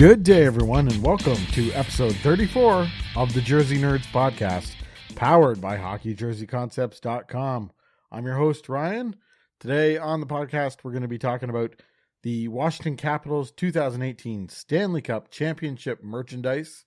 Good day, everyone, and welcome to episode 34 of the Jersey Nerds podcast, powered by HockeyJerseyConcepts.com. I'm your host, Ryan. Today on the podcast, we're going to be talking about the Washington Capitals 2018 Stanley Cup Championship merchandise.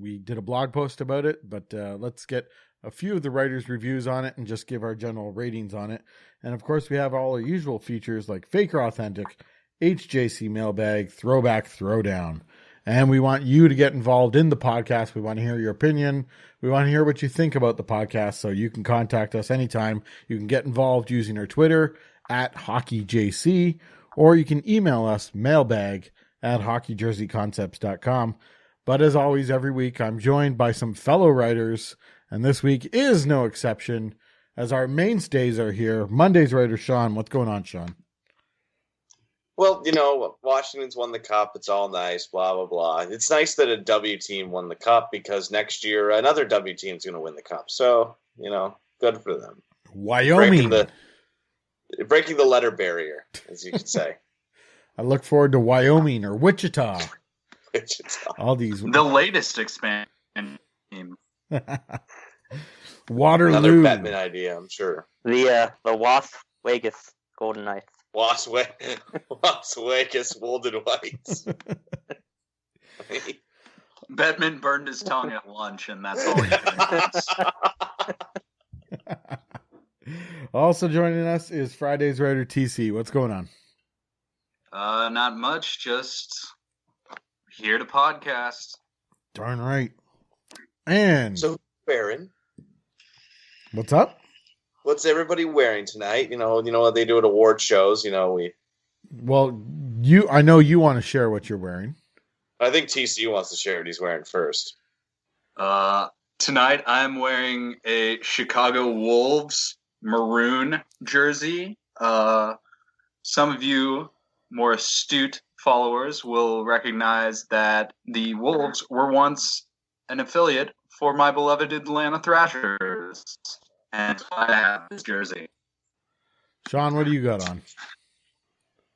We did a blog post about it, but let's get a few of the writers' reviews on it and just give our general ratings on it. And of course, we have all our usual features like Fake or Authentic, HJC Mailbag, Throwback, Throwdown. And we want you to get involved in the podcast. We want to hear your opinion. We want to hear what you think about the podcast. So you can contact us anytime. You can get involved using our Twitter at HockeyJC, or you can email us mailbag at HockeyJerseyConcepts.com. But as always, every week I'm joined by some fellow writers, and this week is no exception as our mainstays are here. Monday's writer Shawn. What's going on, Shawn? Well, you know, Washington's won the cup. It's all nice, blah, blah, blah. It's nice that a W team won the cup because next year another W team's going to win the cup. So, you know, good for them. Wyoming. Breaking the letter barrier, as you could say. I look forward to Wyoming or Wichita. Wichita. All these. The latest expansion team. Waterloo. Another Batman idea, I'm sure. The Las Vegas Golden Knights. Las Vegas Golden Whites. Batman burned his tongue at lunch, and that's all he knows. Also joining us is Friday's writer TC. What's going on? Not much, just here to podcast. Darn right. And so, wearing? What's up? What's everybody wearing tonight? You know what they do at award shows. I know you want to share what you're wearing. I think TC wants to share what he's wearing first. Tonight I'm wearing a Chicago Wolves maroon jersey. Some of you more astute followers will recognize that the Wolves were once an affiliate for my beloved Atlanta Thrashers. And I have this jersey. Shawn, what do you got on?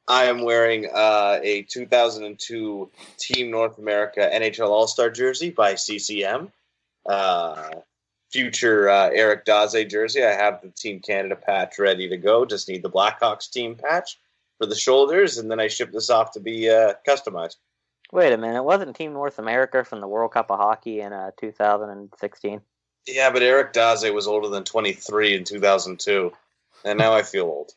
I am wearing a 2002 Team North America NHL All-Star jersey by CCM. Future Eric Daze jersey. I have the Team Canada patch ready to go. Just need the Blackhawks team patch for the shoulders, and then I ship this off to be customized. Wait a minute. Wasn't Team North America from the World Cup of Hockey in 2016? Yeah, but Eric Daze was older than 23 in 2002, and now I feel old.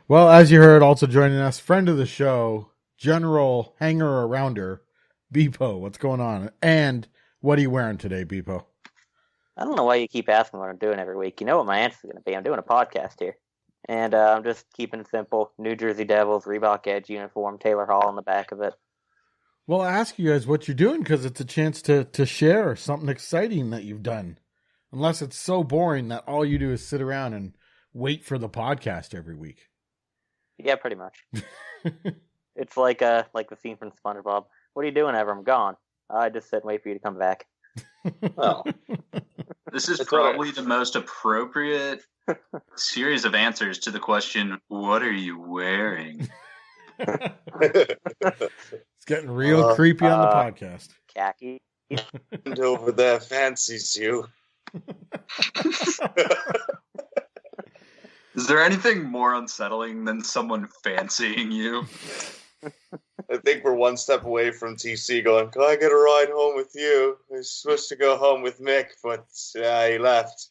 Well, as you heard, also joining us, friend of the show, General Hanger-Arounder, Beepo. What's going on? And what are you wearing today, Beepo? I don't know why you keep asking what I'm doing every week. You know what my answer is going to be. I'm doing a podcast here. And I'm just keeping it simple. New Jersey Devils, Reebok Edge uniform, Taylor Hall on the back of it. Well, I ask you guys what you're doing because it's a chance to share something exciting that you've done. Unless it's so boring that all you do is sit around and wait for the podcast every week. Yeah, pretty much. It's like the scene from SpongeBob. What are you doing ever? I'm gone. I just sit and wait for you to come back. Well, this is probably the most appropriate series of answers to the question, what are you wearing? It's getting real creepy on the podcast. Khaki. And over there fancies you. Is there anything more unsettling than someone fancying you? I think we're one step away from TC going, can I get a ride home with you? I was supposed to go home with Mick, but he left.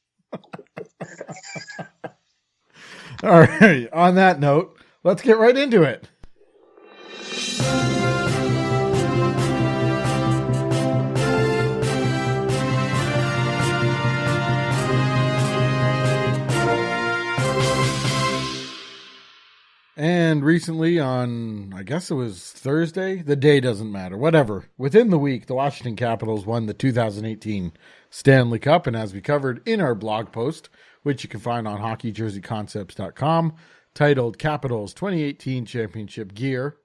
All right. On that note, let's get right into it. And recently on, I guess it was Thursday, the day doesn't matter, whatever. Within the week, the Washington Capitals won the 2018 Stanley Cup. And as we covered in our blog post, which you can find on HockeyJerseyConcepts.com, titled Capitals 2018 Championship Gear, !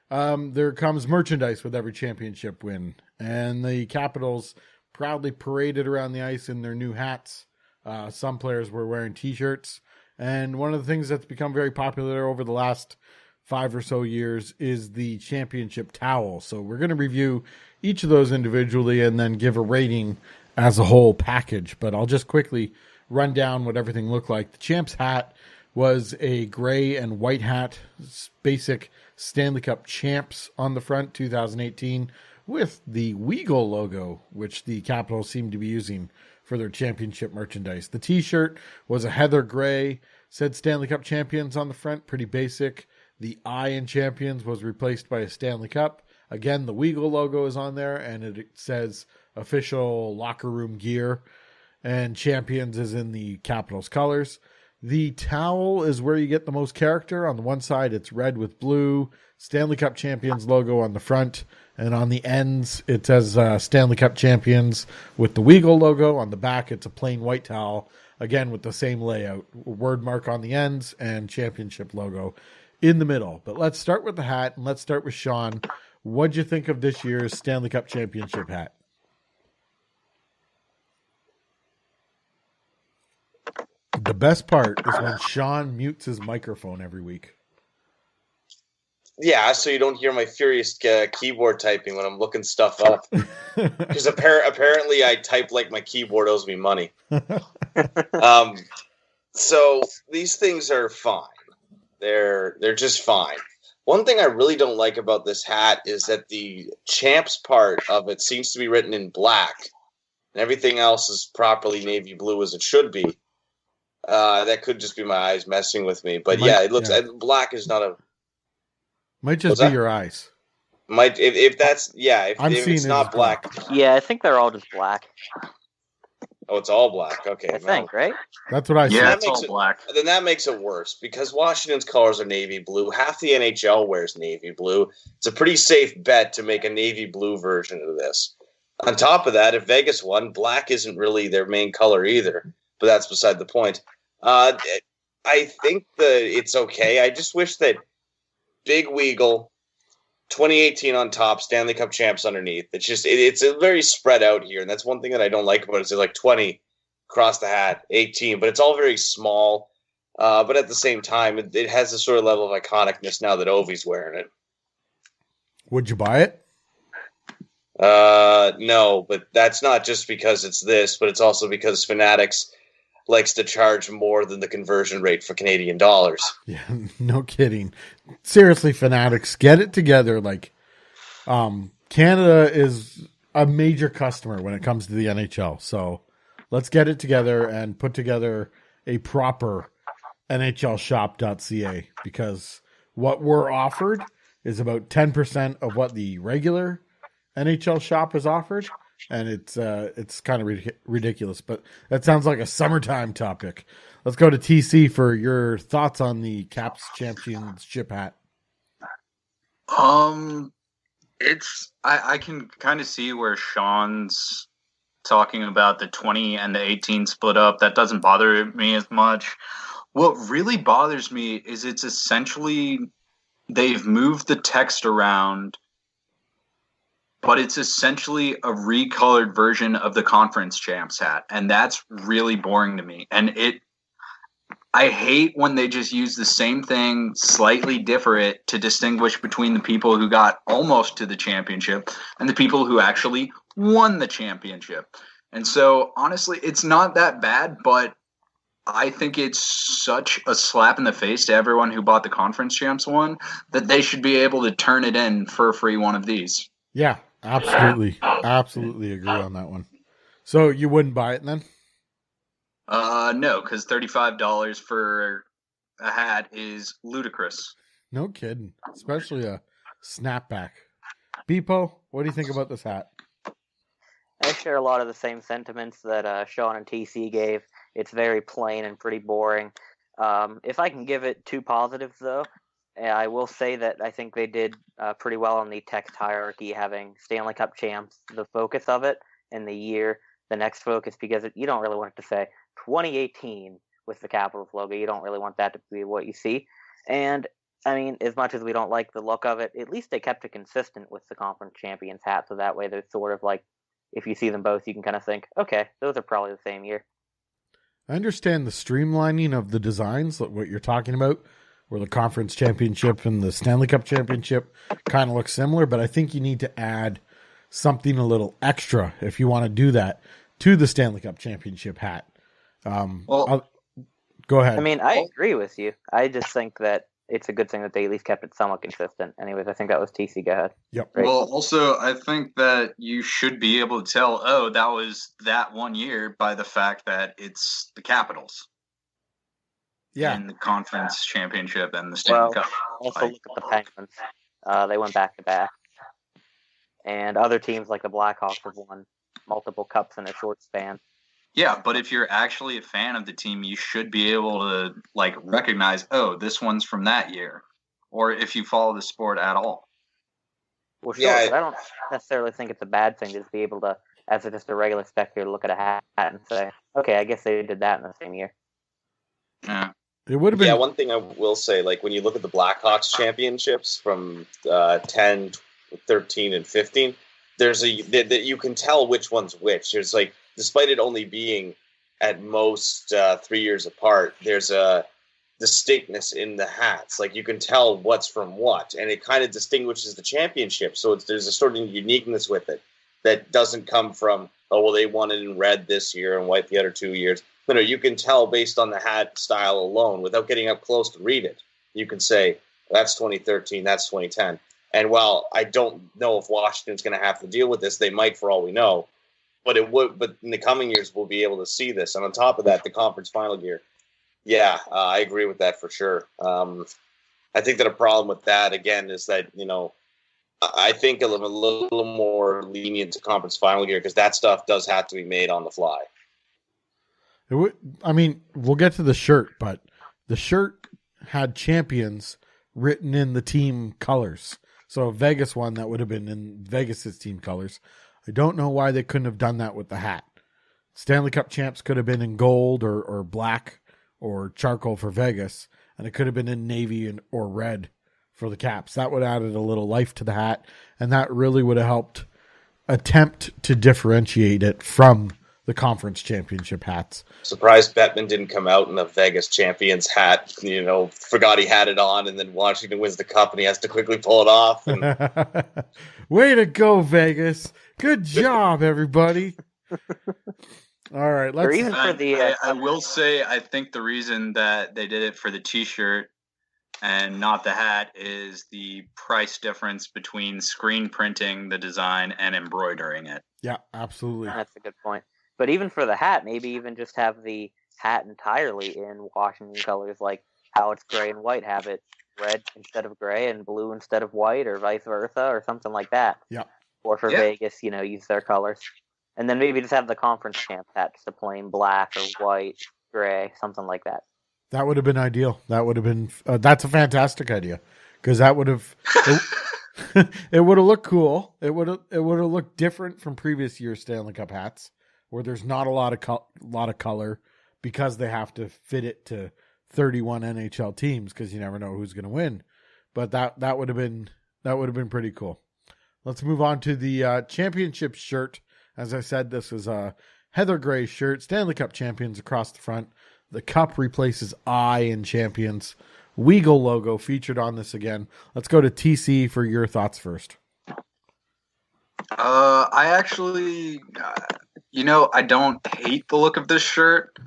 There comes merchandise with every championship win. And the Capitals proudly paraded around the ice in their new hats. Some players were wearing T-shirts. And one of the things that's become very popular over the last 5 or so years is the championship towel. So we're going to review each of those individually and then give a rating as a whole package. But I'll just quickly run down what everything looked like. The champ's hat was a gray and white hat, basic Stanley Cup champs on the front, 2018, with the Weagle logo, which the Capitals seem to be using for their championship merchandise. The t-shirt was a heather gray, said Stanley Cup champions on the front, pretty basic. The I in champions was replaced by a Stanley Cup. Again, the Weagle logo is on there, and it says official locker room gear, and champions is in the Capitals colors. The towel is where you get the most character. On the one side, it's red with blue, Stanley Cup champions logo on the front, and on the ends, it says Stanley Cup champions with the Weagle logo. On the back, it's a plain white towel, again with the same layout, word mark on the ends, and championship logo in the middle. But let's start with the hat, and let's start with Shawn. What'd you think of this year's Stanley Cup championship hat? The best part is when Shawn mutes his microphone every week. Yeah, so you don't hear my furious keyboard typing when I'm looking stuff up. Because apparently I type like my keyboard owes me money. So these things are fine. They're just fine. One thing I really don't like about this hat is that the champs part of it seems to be written in black, and everything else is properly navy blue as it should be. That could just be my eyes messing with me, but it looks black is not a. Might just be your eyes. Might if that's if it's not black. Yeah, I think they're all just black. Oh, it's all black. Okay, I think, right? That's what I said. Yeah, it's all black. Then that makes it worse because Washington's colors are navy blue. Half the NHL wears navy blue. It's a pretty safe bet to make a navy blue version of this. On top of that, if Vegas won, black isn't really their main color either. But that's beside the point. I think it's okay. I just wish that Big Weagle, 2018 on top, Stanley Cup champs underneath. It's a very spread out here, and that's one thing that I don't like about it. It's like 20 across the hat, 18, but it's all very small. But at the same time, it has a sort of level of iconicness now that Ovi's wearing it. Would you buy it? No, but that's not just because it's this, but it's also because Fanatics likes to charge more than the conversion rate for Canadian dollars. Yeah, no kidding. Seriously, Fanatics, get it together. Like, Canada is a major customer when it comes to the NHL. So let's get it together and put together a proper NHLshop.ca, because what we're offered is about 10% of what the regular NHL shop is offered. And it's kind of ridiculous, but that sounds like a summertime topic. Let's go to TC for your thoughts on the Caps championship hat. I can kind of see where Shawn's talking about the 20 and the 18 split up. That doesn't bother me as much. What really bothers me is it's essentially they've moved the text around, but it's essentially a recolored version of the conference champs hat. And that's really boring to me. And I hate when they just use the same thing, slightly different, to distinguish between the people who got almost to the championship and the people who actually won the championship. And so, honestly, it's not that bad, but I think it's such a slap in the face to everyone who bought the conference champs one that they should be able to turn it in for a free one of these. Yeah. Absolutely. Absolutely agree on that one. So you wouldn't buy it then? No, because $35 for a hat is ludicrous. No kidding. Especially a snapback. Beepo, what do you think about this hat? I share a lot of the same sentiments that Shawn and TC gave. It's very plain and pretty boring. If I can give it 2 positives, though, I will say that I think they did pretty well on the text hierarchy, having Stanley Cup champs the focus of it, and the next focus, because you don't really want it to say 2018 with the Capitals logo. You don't really want that to be what you see. And, I mean, as much as we don't like the look of it, at least they kept it consistent with the conference champions hat, so that way they're sort of like, if you see them both, you can kind of think, okay, those are probably the same year. I understand the streamlining of the designs, what you're talking about, where the conference championship and the Stanley Cup championship kind of look similar, but I think you need to add something a little extra if you want to do that to the Stanley Cup championship hat. Go ahead. I mean, I agree with you. I just think that it's a good thing that they at least kept it somewhat consistent. Anyways, I think that was TC. Go ahead. Yep. Right. Well, also, I think that you should be able to tell, that was that 1 year by the fact that it's the Capitals. Yeah. In the conference championship and the Stanley Cup. Also look at the Penguins. They went back-to-back. And other teams like the Blackhawks have won multiple cups in a short span. Yeah, but if you're actually a fan of the team, you should be able to recognize, this one's from that year, or if you follow the sport at all. Well, sure, but I don't necessarily think it's a bad thing to just be able to, as just a regular spectator, look at a hat and say, okay, I guess they did that in the same year. Yeah, it would have been. Yeah, one thing I will say, when you look at the Blackhawks championships from 10, 13, and 15, that you can tell which one's which. There's despite it only being at most 3 years apart, there's a distinctness in the hats. You can tell what's from what, and it kind of distinguishes the championship. So there's a sort of uniqueness with it that doesn't come from, they won it in red this year and white the other 2 years. No, you can tell based on the hat style alone without getting up close to read it. You can say, that's 2013, that's 2010. And while I don't know if Washington's going to have to deal with this, they might for all we know. But in the coming years, we'll be able to see this. And on top of that, the conference final gear. Yeah, I agree with that for sure. I think that a problem with that, again, is that, I think I'm a little more lenient to conference final gear because that stuff does have to be made on the fly. We'll get to the shirt, but the shirt had champions written in the team colors. So a Vegas one that would have been in Vegas's team colors. I don't know why they couldn't have done that with the hat. Stanley Cup champs could have been in gold or black or charcoal for Vegas, and it could have been in navy or red for the Caps. That would have added a little life to the hat, and that really would have helped attempt to differentiate it from the conference championship hats. Surprised Bettman didn't come out in the Vegas champions hat, forgot he had it on, and then Washington wins the cup and he has to quickly pull it off. And... Way to go, Vegas. Good job, everybody. All right. I will say, I think the reason that they did it for the t-shirt and not the hat is the price difference between screen printing the design and embroidering it. Yeah, absolutely. That's a good point. But even for the hat, maybe even just have the hat entirely in Washington colors, like how it's gray and white, have it red instead of gray and blue instead of white, or vice versa, or something like that. Yeah. Or for Vegas, use their colors. And then maybe just have the conference champ hat, just a plain black or white, gray, something like that. That would have been ideal. That would have been, that's a fantastic idea. Because that would have, it would have looked cool. It would have looked different from previous year's Stanley Cup hats, where there's not a lot of color because they have to fit it to 31 NHL teams because you never know who's going to win. But that would have been pretty cool. Let's move on to the championship shirt. As I said, this is a heather gray shirt, Stanley Cup champions across the front. The cup replaces I in champions. Weagle logo featured on this again. Let's go to TC for your thoughts first. I actually, I don't hate the look of this shirt.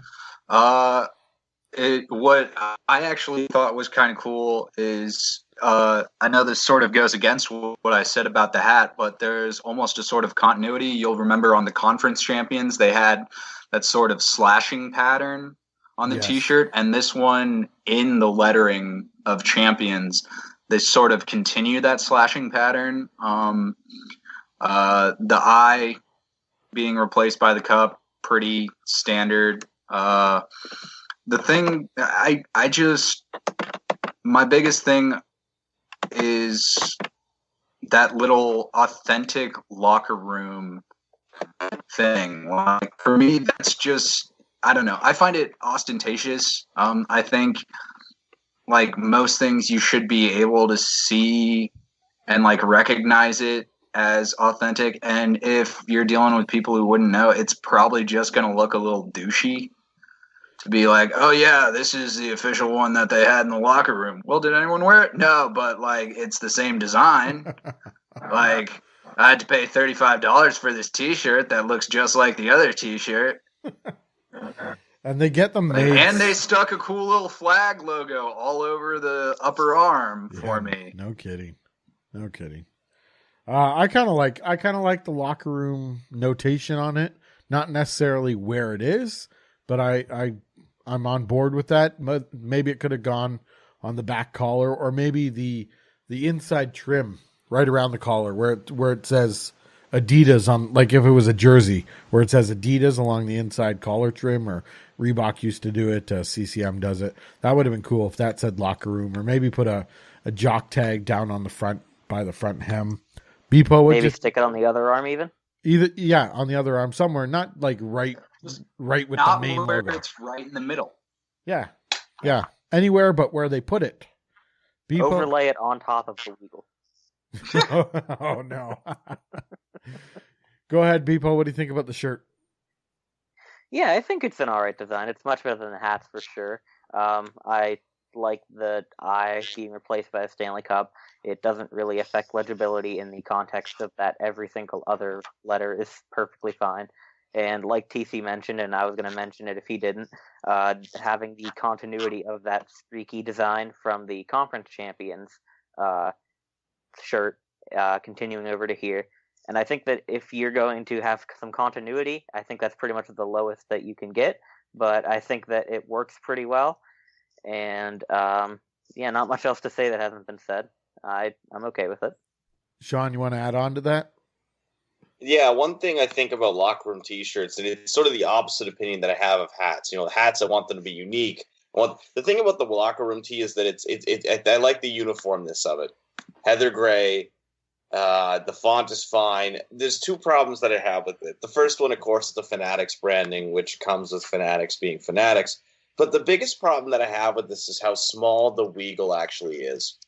What I actually thought was kind of cool is, I know this sort of goes against what I said about the hat, but there's almost a sort of continuity. You'll remember on the conference champions, they had that sort of slashing pattern on the t-shirt, and this one in the lettering of champions, they sort of continue that slashing pattern. The I being replaced by the cup, pretty standard. The thing my biggest thing is that little authentic locker room thing. For me, that's just, I don't know. I find it ostentatious. I think most things you should be able to see and recognize it as authentic. And if you're dealing with people who wouldn't know, it's probably just going to look a little douchey. to be like, oh yeah, this is the official one that they had in the locker room. Well, did anyone wear it? No, but like it's the same design. Like I had to pay $35 for this T-shirt that looks just like the other T-shirt. And they get them made. And they stuck a cool little flag logo all over the upper arm for me. No kidding. I kind of like the locker room notation on it. Not necessarily where it is, but I'm on board with that. Maybe it could have gone on the back collar, or maybe the inside trim right around the collar where it says Adidas on, like if it was a jersey where it says Adidas along the inside collar trim, or Reebok used to do it, CCM does it. That would have been cool if that said locker room, or maybe put a jock tag down on the front by the front hem. Beepo would maybe stick it on the other arm even. On the other arm somewhere, not like right with not the main where logo. It's right in the middle. Yeah, anywhere but where they put it. Beepo? Overlay it on top of the Eagle. Oh no. Go ahead, Beepo. What do you think about the shirt? Yeah, I think it's an alright design. It's much better than the hats for sure. I like the I being replaced by a Stanley Cup. It doesn't really affect legibility in the context of that every single other letter is perfectly fine. And like TC mentioned, and I was going to mention it if he didn't, having the continuity of that streaky design from the conference champions shirt continuing over to here. And I think that if you're going to have some continuity, I think that's pretty much the lowest that you can get. But I think that it works pretty well. And not much else to say that hasn't been said. I'm okay with it. Shawn, you want to add on to that? Yeah, one thing I think about locker room T-shirts, and it's sort of the opposite opinion that I have of hats. You know, the hats, I want them to be unique. The thing about the locker room tee is that I like the uniformness of it. Heather gray, the font is fine. There's two problems that I have with it. The first one, of course, is the Fanatics branding, which comes with Fanatics being Fanatics. But the biggest problem that I have with this is how small the Weagle actually is.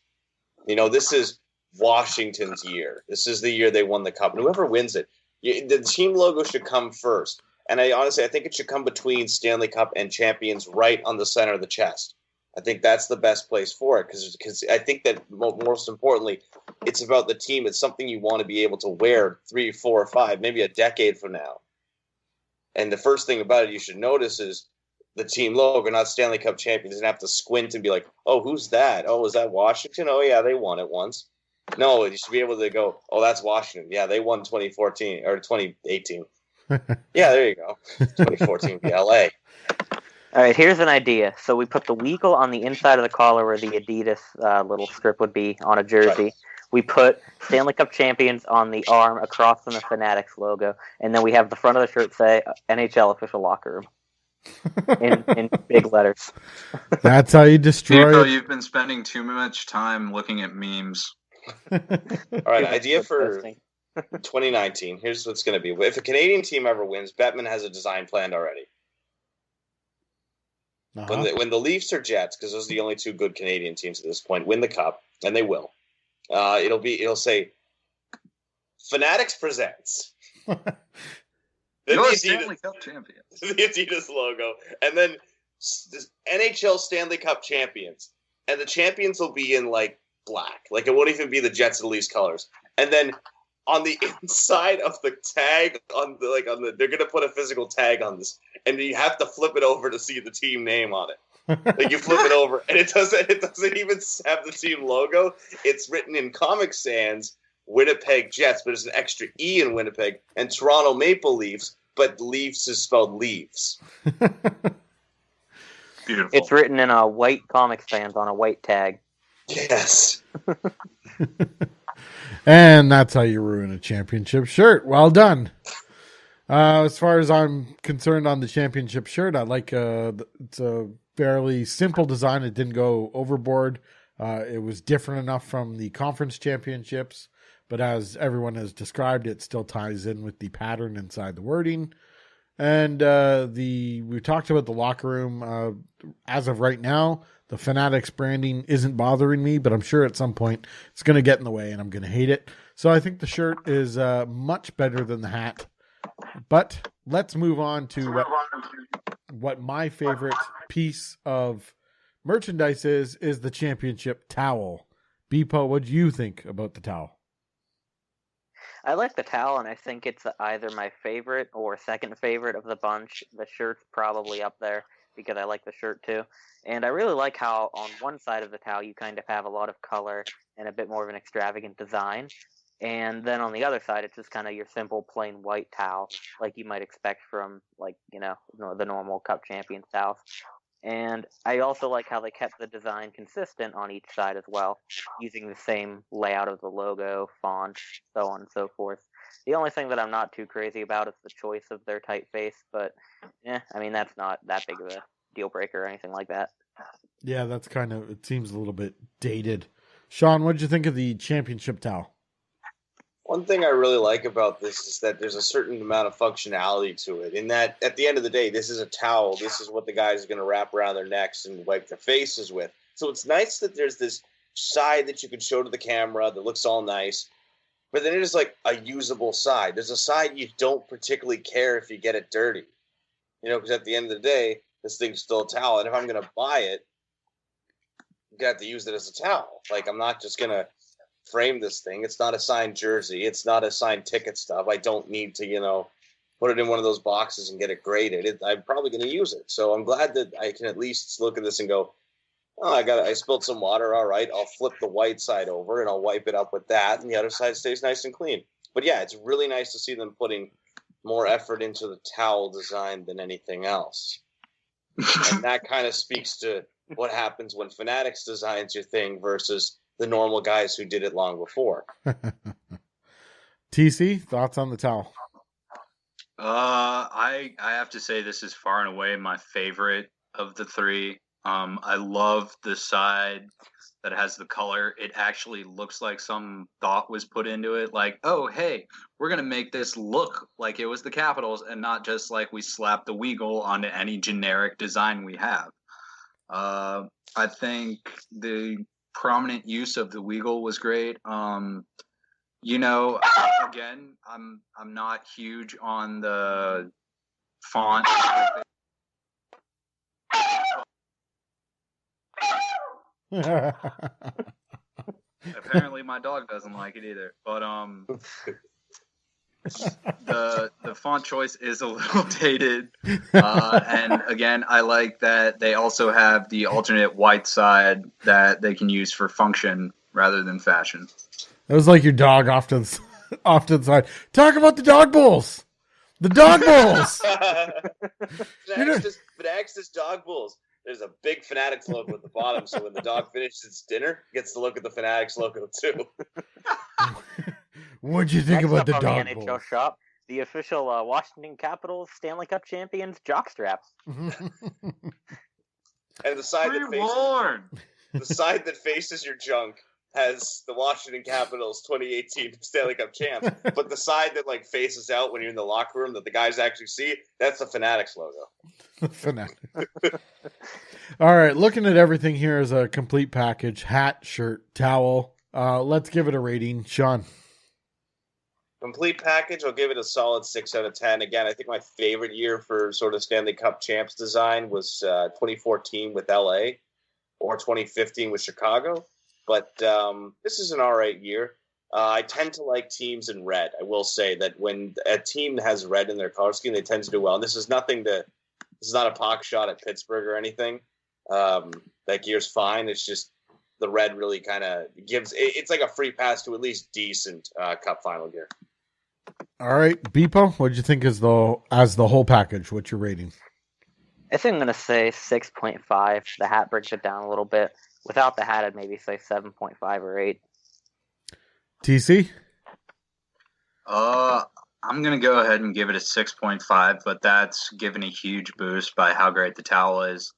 You know, this is Washington's year. This is the year they won the cup. And whoever wins it, the team logo should come first. And I think it should come between Stanley Cup and champions right on the center of the chest. I think that's the best place for it because I think that most importantly, it's about the team. It's something you want to be able to wear 3, 4, 5, maybe a decade from now. And the first thing about it you should notice is the team logo, not Stanley Cup champions, and have to squint and be like, oh, who's that? Oh, is that Washington? Oh, yeah, they won it once. No, you should be able to go, oh, that's Washington. Yeah, they won 2014 or 2018. Yeah, there you go. 2014 LA. All right, here's an idea. So we put the Weagle on the inside of the collar where the Adidas little strip would be on a jersey. Right. We put Stanley Cup champions on the arm across from the Fanatics logo, and then we have the front of the shirt say NHL official locker room in big letters. That's how you destroy it. You've been spending too much time looking at memes. All right, idea for 2019. Here's what's going to be. If a Canadian team ever wins, Bettman has a design planned already. Uh-huh. When the Leafs or Jets, because those are the only two good Canadian teams at this point, win the cup, and they will. It'll say Fanatics presents the Stanley Cup champions, the Adidas logo, and then NHL Stanley Cup champions, and the champions will be in like black, like it won't even be the Jets and Leafs colors, and then on the inside of the tag they're gonna put a physical tag on this, and you have to flip it over to see the team name on it. Like you flip it over, and it doesn't even have the team logo. It's written in Comic Sans Winnipeg Jets, but it's an extra E in Winnipeg, and Toronto Maple Leafs, but Leafs is spelled Leaves. Beautiful. It's written in a white Comic Sans on a white tag. Yes. And that's how you ruin a championship shirt. Well done. As far as I'm concerned on the championship shirt, I like it's a fairly simple design. It didn't go overboard. It was different enough from the conference championships, but as everyone has described, it still ties in with the pattern inside the wording. And we talked about the locker room. As of right now, the Fanatics branding isn't bothering me, but I'm sure at some point it's going to get in the way and I'm going to hate it. So I think the shirt is much better than the hat. But let's move on to what my favorite piece of merchandise is the championship towel. Beepo, what do you think about the towel? I like the towel, and I think it's either my favorite or second favorite of the bunch. The shirt's probably up there because I like the shirt too. And I really like how on one side of the towel you kind of have a lot of color and a bit more of an extravagant design. And then on the other side, it's just kind of your simple plain white towel, like you might expect from, like, the normal Cup Champions towels. And I also like how they kept the design consistent on each side as well, using the same layout of the logo, font, so on and so forth. The only thing that I'm not too crazy about is the choice of their typeface, but that's not that big of a deal breaker or anything like that. Yeah, that's it seems a little bit dated. Shawn, what did you think of the championship towel? One thing I really like about this is that there's a certain amount of functionality to it. In that, at the end of the day, this is a towel. This is what the guys are going to wrap around their necks and wipe their faces with. So it's nice that there's this side that you can show to the camera that looks all nice. But then it is like a usable side. There's a side you don't particularly care if you get it dirty. Because at the end of the day, this thing's still a towel. And if I'm going to buy it, I'm going to have to use it as a towel. Like, I'm not just going to frame this thing. It's not a signed jersey. It's not a signed ticket stub. I don't need to, put it in one of those boxes and get it graded. I'm probably going to use it. So I'm glad that I can at least look at this and go, oh, I spilled some water. All right, I'll flip the white side over and I'll wipe it up with that. And the other side stays nice and clean. But yeah, it's really nice to see them putting more effort into the towel design than anything else. And that kind of speaks to what happens when Fanatics designs your thing versus the normal guys who did it long before. TC, thoughts on the towel? I have to say this is far and away my favorite of the three. I love the side that has the color. It actually looks like some thought was put into it. Like, oh, hey, we're going to make this look like it was the Capitals and not just like we slapped the Weagle onto any generic design we have. I think the prominent use of the Weagle was great. Again, I'm not huge on the font. Apparently my dog doesn't like it either. But the font choice is a little dated. And again, I like that they also have the alternate white side that they can use for function rather than fashion. It was like your dog off to the side. Talk about the dog bowls. The dog bowls. Fanatics does dog bowls. There's a big Fanatics logo at the bottom, so when the dog finishes its dinner, it gets to look at the Fanatics logo too. What'd you think about the dog the NHL bowls? shop? The official Washington Capitals Stanley Cup champions jockstraps. And the side that faces your junk has the Washington Capitals 2018 Stanley Cup champs, but the side that faces out when you're in the locker room that the guys actually see, that's the Fanatics logo. Fanatics. All right, looking at everything here as a complete package: hat, shirt, towel. Let's give it a rating, Shawn. Complete package, I'll give it a solid 6 out of 10. Again, I think my favorite year for sort of Stanley Cup champs design was 2014 with LA or 2015 with Chicago. But this is an all right year. I tend to like teams in red. I will say that when a team has red in their color scheme, they tend to do well. And this is not a pock shot at Pittsburgh or anything. That gear's fine. It's just the red really kind of it's like a free pass to at least decent Cup final gear. All right, Beepo, what did you think as the whole package? What's your rating? I think I'm going to say 6.5. The hat brings it down a little bit. Without the hat, I'd maybe say 7.5 or 8. TC? I'm going to go ahead and give it a 6.5, but that's given a huge boost by how great the towel is.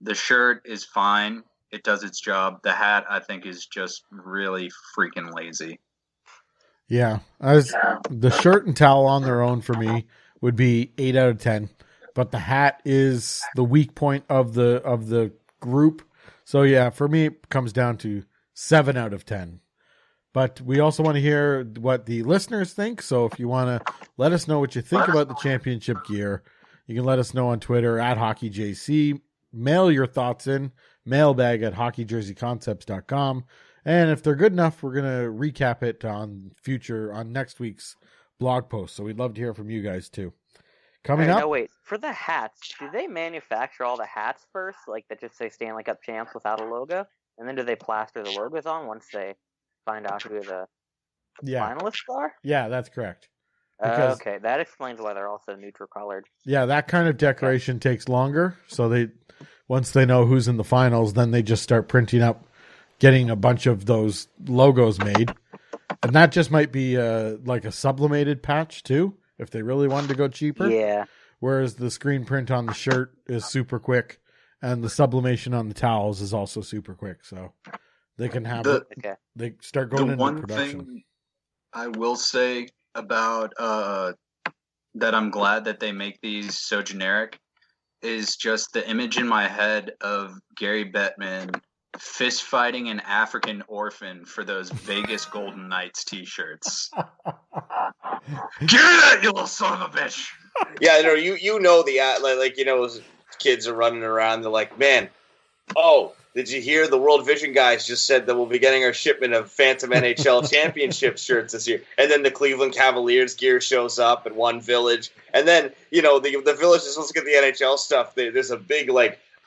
The shirt is fine. It does its job. The hat, I think, is just really freaking lazy. Yeah. The shirt and towel on their own for me would be 8 out of 10. But the hat is the weak point of the group. So, yeah, for me, it comes down to 7 out of 10. But we also want to hear what the listeners think. So if you want to let us know what you think about the championship gear, You can let us know on Twitter at HockeyJC. Mail your thoughts in, mailbag at hockeyjerseyconcepts.com. And if they're good enough, we're going to recap it on next week's blog post. So we'd love to hear from you guys too. Coming up. No, wait. For the hats, do they manufacture all the hats first, like that just say Stanley Cup champs without a logo? And then do they plaster the logos on once they find out who the finalists are? Yeah, that's correct. Okay, that explains why they're also neutral colored. Yeah, that kind of decoration takes longer. So once they know who's in the finals, then they just start printing up, getting a bunch of those logos made. And that just might be like a sublimated patch too, if they really wanted to go cheaper. Yeah. Whereas the screen print on the shirt is super quick, and the sublimation on the towels is also super quick. So they can have they start going into production. The one thing I will say about that I'm glad that they make these so generic is just the image in my head of Gary Bettman fist fighting an African orphan for those Vegas Golden Knights t-shirts. Give me that, you little son of a bitch. Yeah, no, you know the kids are running around. They're like, man, did you hear the World Vision guys just said that we'll be getting our shipment of Phantom NHL Championship shirts this year? And then the Cleveland Cavaliers gear shows up at one village. And then, the village is supposed to get the NHL stuff. There's a big,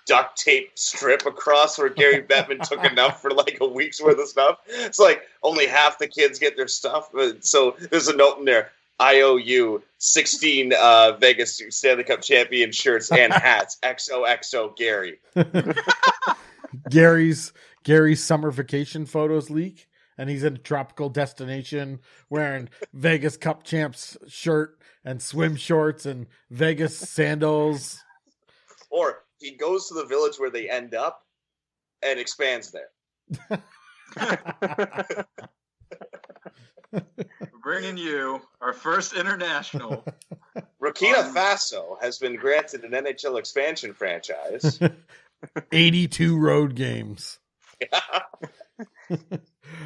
duct tape strip across where Gary Bettman took enough for a week's worth of stuff. It's like only half the kids get their stuff. So there's a note in there. I owe you 16 Vegas Stanley Cup champion shirts and hats. XOXO Gary. Gary's summer vacation photos leak, and he's in a tropical destination wearing Vegas Cup champs shirt and swim shorts and Vegas sandals. Or he goes to the village where they end up and expands there. Bringing you our first international. Burkina Faso has been granted an NHL expansion franchise. 82 road games.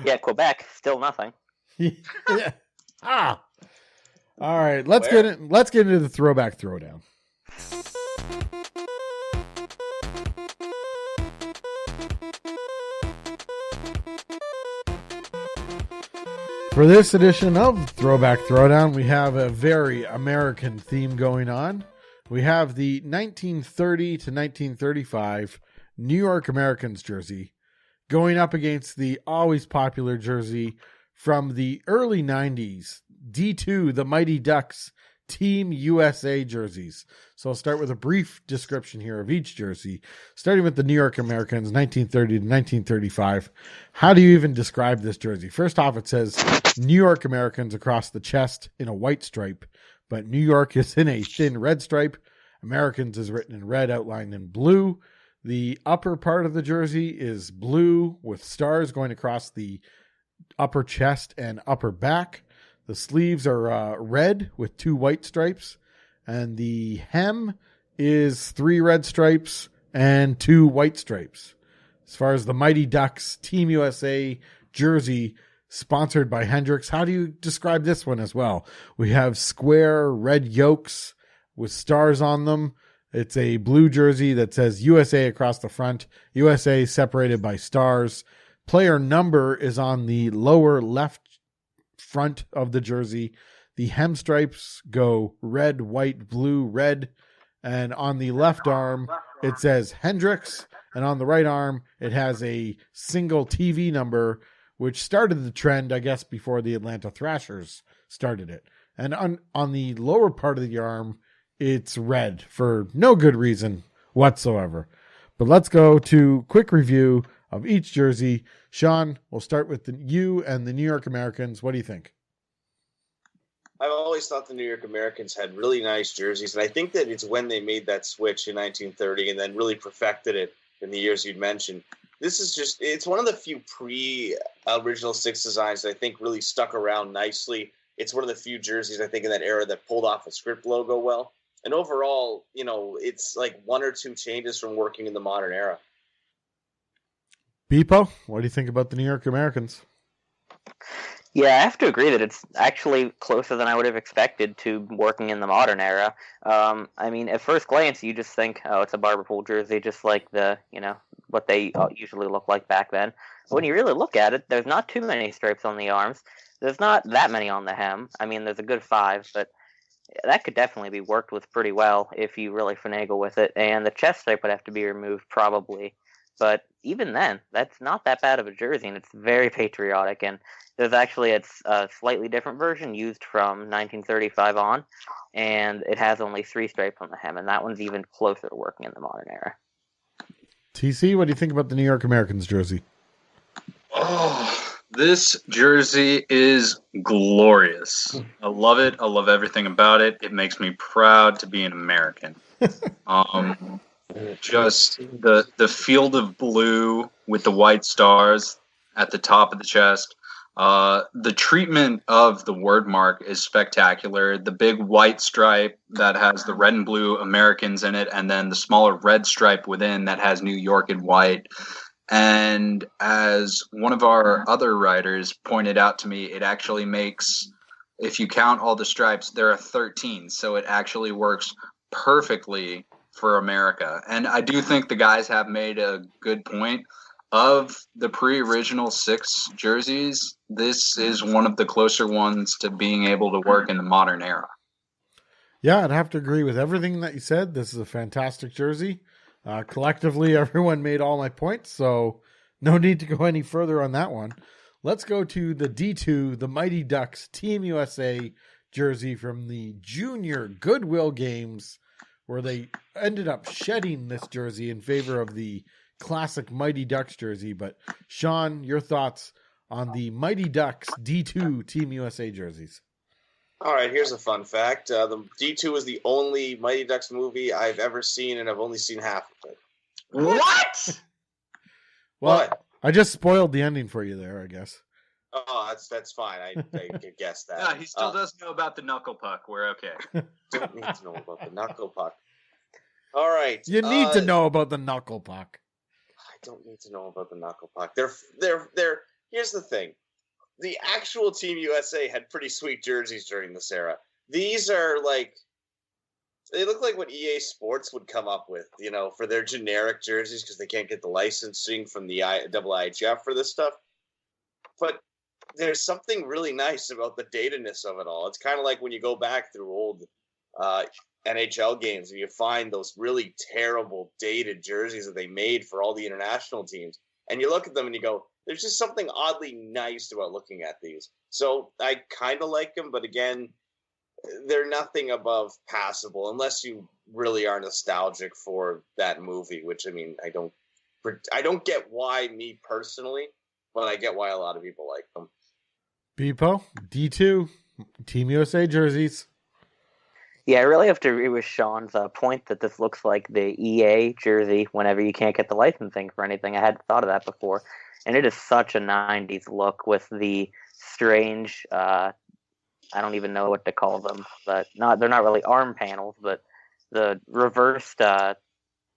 Yeah, Quebec, still nothing. Yeah. All right, let's get into the throwback throwdown. For this edition of Throwback Throwdown, we have a very American theme going on. We have the 1930 to 1935 New York Americans jersey going up against the always popular jersey from the early 90s, D2, the Mighty Ducks Team USA jerseys. So I'll start with a brief description here of each jersey, starting with the New York Americans, 1930 to 1935. How do you even describe this jersey? First off, it says New York Americans across the chest in a white stripe, but New York is in a thin red stripe. Americans is written in red, outlined in blue. The upper part of the jersey is blue with stars going across the upper chest and upper back. The sleeves are red with 2 white stripes, and the hem is 3 red stripes and 2 white stripes. As far as the Mighty Ducks Team USA jersey, sponsored by Hendrix, how do you describe this one as well? We have square red yolks with stars on them. It's a blue jersey that says USA across the front, USA separated by stars. Player number is on the lower left front of the jersey. The hem stripes go red, white, blue, red, and on the left arm it says Hendrix, and on the right arm it has a single TV number, which started the trend, I guess, before the Atlanta Thrashers started it. And on the lower part of the arm, it's red for no good reason whatsoever. But let's go to quick review of each jersey. Shawn, we'll start with you and the New York Americans. What do you think? I've always thought the New York Americans had really nice jerseys, and I think that it's when they made that switch in 1930 and then really perfected it in the years you'd mentioned. This is it's one of the few pre-Original Six designs that I think really stuck around nicely. It's one of the few jerseys, I think, in that era that pulled off a script logo well. And overall, it's like 1 or 2 changes from working in the modern era. Beepo, what do you think about the New York Americans? Yeah, I have to agree that it's actually closer than I would have expected to working in the modern era. I mean, at first glance, you just think, oh, it's a barber pole jersey, just like what they usually look like back then. But when you really look at it, there's not too many stripes on the arms. There's not that many on the hem. I mean, there's a good 5, but that could definitely be worked with pretty well if you really finagle with it. And the chest stripe would have to be removed probably. But even then, that's not that bad of a jersey, and it's very patriotic. And there's actually a slightly different version used from 1935 on, and it has only 3 stripes on the hem, and that one's even closer to working in the modern era. TC, what do you think about the New York Americans jersey? Oh, this jersey is glorious. I love it. I love everything about it. It makes me proud to be an American. Just the field of blue with the white stars at the top of the chest. The treatment of the word mark is spectacular. The big white stripe that has the red and blue Americans in it, and then the smaller red stripe within that has New York in white. And as one of our other writers pointed out to me, it actually makes, if you count all the stripes, there are 13. So it actually works perfectly for America. And I do think the guys have made a good point. Of the pre-original 6 jerseys, this is one of the closer ones to being able to work in the modern era. Yeah, I'd have to agree with everything that you said. This is a fantastic jersey. Collectively, everyone made all my points, so no need to go any further on that one. Let's go to the D2, the Mighty Ducks Team USA jersey from the Junior Goodwill Games, where they ended up shedding this jersey in favor of the classic Mighty Ducks jersey. But Shawn, your thoughts on the Mighty Ducks D2 Team USA jerseys? All right, here's a fun fact. The D2 is the only Mighty Ducks movie I've ever seen, and I've only seen half of it. What? Well, What? I just spoiled the ending for you there, I guess. Oh, that's fine. I could guess that. Yeah, he still doesn't know about the knuckle puck. We're okay. Don't need to know about the knuckle puck. All right. You need to know about the knuckle puck. I don't need to know about the knuckle puck. They're. Here's the thing. The actual Team USA had pretty sweet jerseys during this era. These are they look like what EA Sports would come up with, for their generic jerseys because they can't get the licensing from the IIHF for this stuff. But there's something really nice about the datedness of it all. It's kind of like when you go back through old NHL games and you find those really terrible dated jerseys that they made for all the international teams. And you look at them and you go, there's just something oddly nice about looking at these. So I kind of like them, but again, they're nothing above passable unless you really are nostalgic for that movie, which, I mean, I don't get why me personally, but I get why a lot of people like them. Beepo, D2, Team USA jerseys. Yeah, I really have to agree with Shawn's point that this looks like the EA jersey whenever you can't get the licensing for anything. I hadn't thought of that before. And it is such a 90s look with the strange, I don't even know what to call them, but they're not really arm panels, but the reversed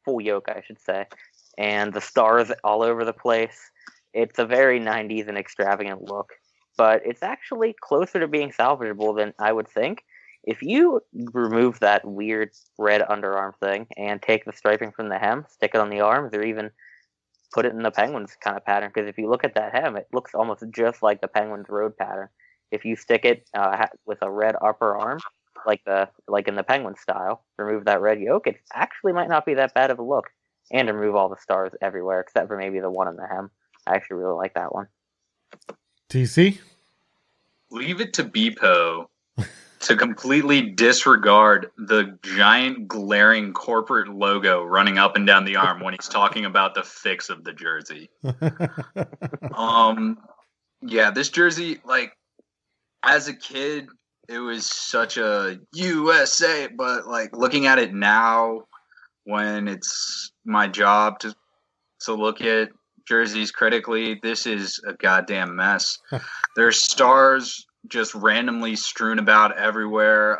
full yoke, I should say, and the stars all over the place. It's a very 90s and extravagant look, but it's actually closer to being salvageable than I would think. If you remove that weird red underarm thing and take the striping from the hem, stick it on the arms, or even put it in the Penguins kind of pattern, because if you look at that hem, it looks almost just like the Penguins road pattern. If you stick it with a red upper arm, like in the Penguin style, remove that red yoke, it actually might not be that bad of a look. And remove all the stars everywhere, except for maybe the one in the hem. I actually really like that one. TC? Leave it to Beepo to completely disregard the giant glaring corporate logo running up and down the arm when he's talking about the fix of the jersey. Yeah, this jersey, as a kid, it was such a USA, but looking at it now when it's my job to look at jerseys critically, this is a goddamn mess. There's stars just randomly strewn about everywhere.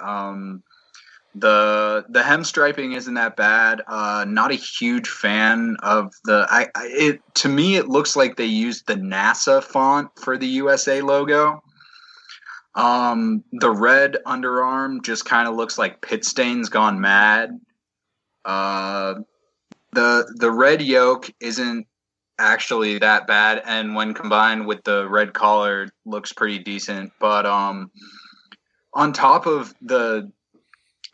The hem striping isn't that bad. Not a huge fan of to me it looks like they used the NASA font for the USA logo. The red underarm just kind of looks like pit stains gone mad. The red yoke isn't actually that bad, and when combined with the red collar, looks pretty decent. But on top of the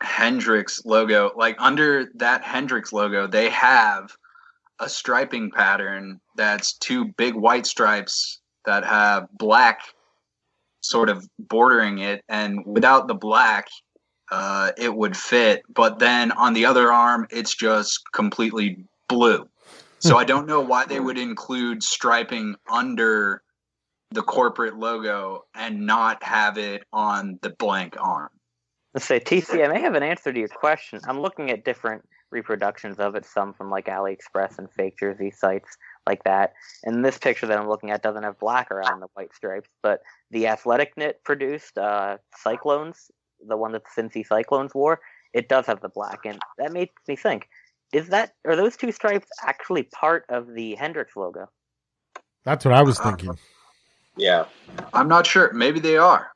Hendrix logo, like under that Hendrix logo, they have a striping pattern that's two big white stripes that have black sort of bordering it, and without the black, it would fit. But then on the other arm, it's just completely blue. So I don't know why they would include striping under the corporate logo and not have it on the blank arm. Let's say, TC, I may have an answer to your question. I'm looking at different reproductions of it, some from like AliExpress and fake jersey sites like that. And this picture that I'm looking at doesn't have black around the white stripes, but the Athletic Knit produced Cyclones, the one that the Cincy Cyclones wore, it does have the black. And that makes me think, are those two stripes actually part of the Hendrix logo? That's what I was thinking. Yeah. I'm not sure. Maybe they are.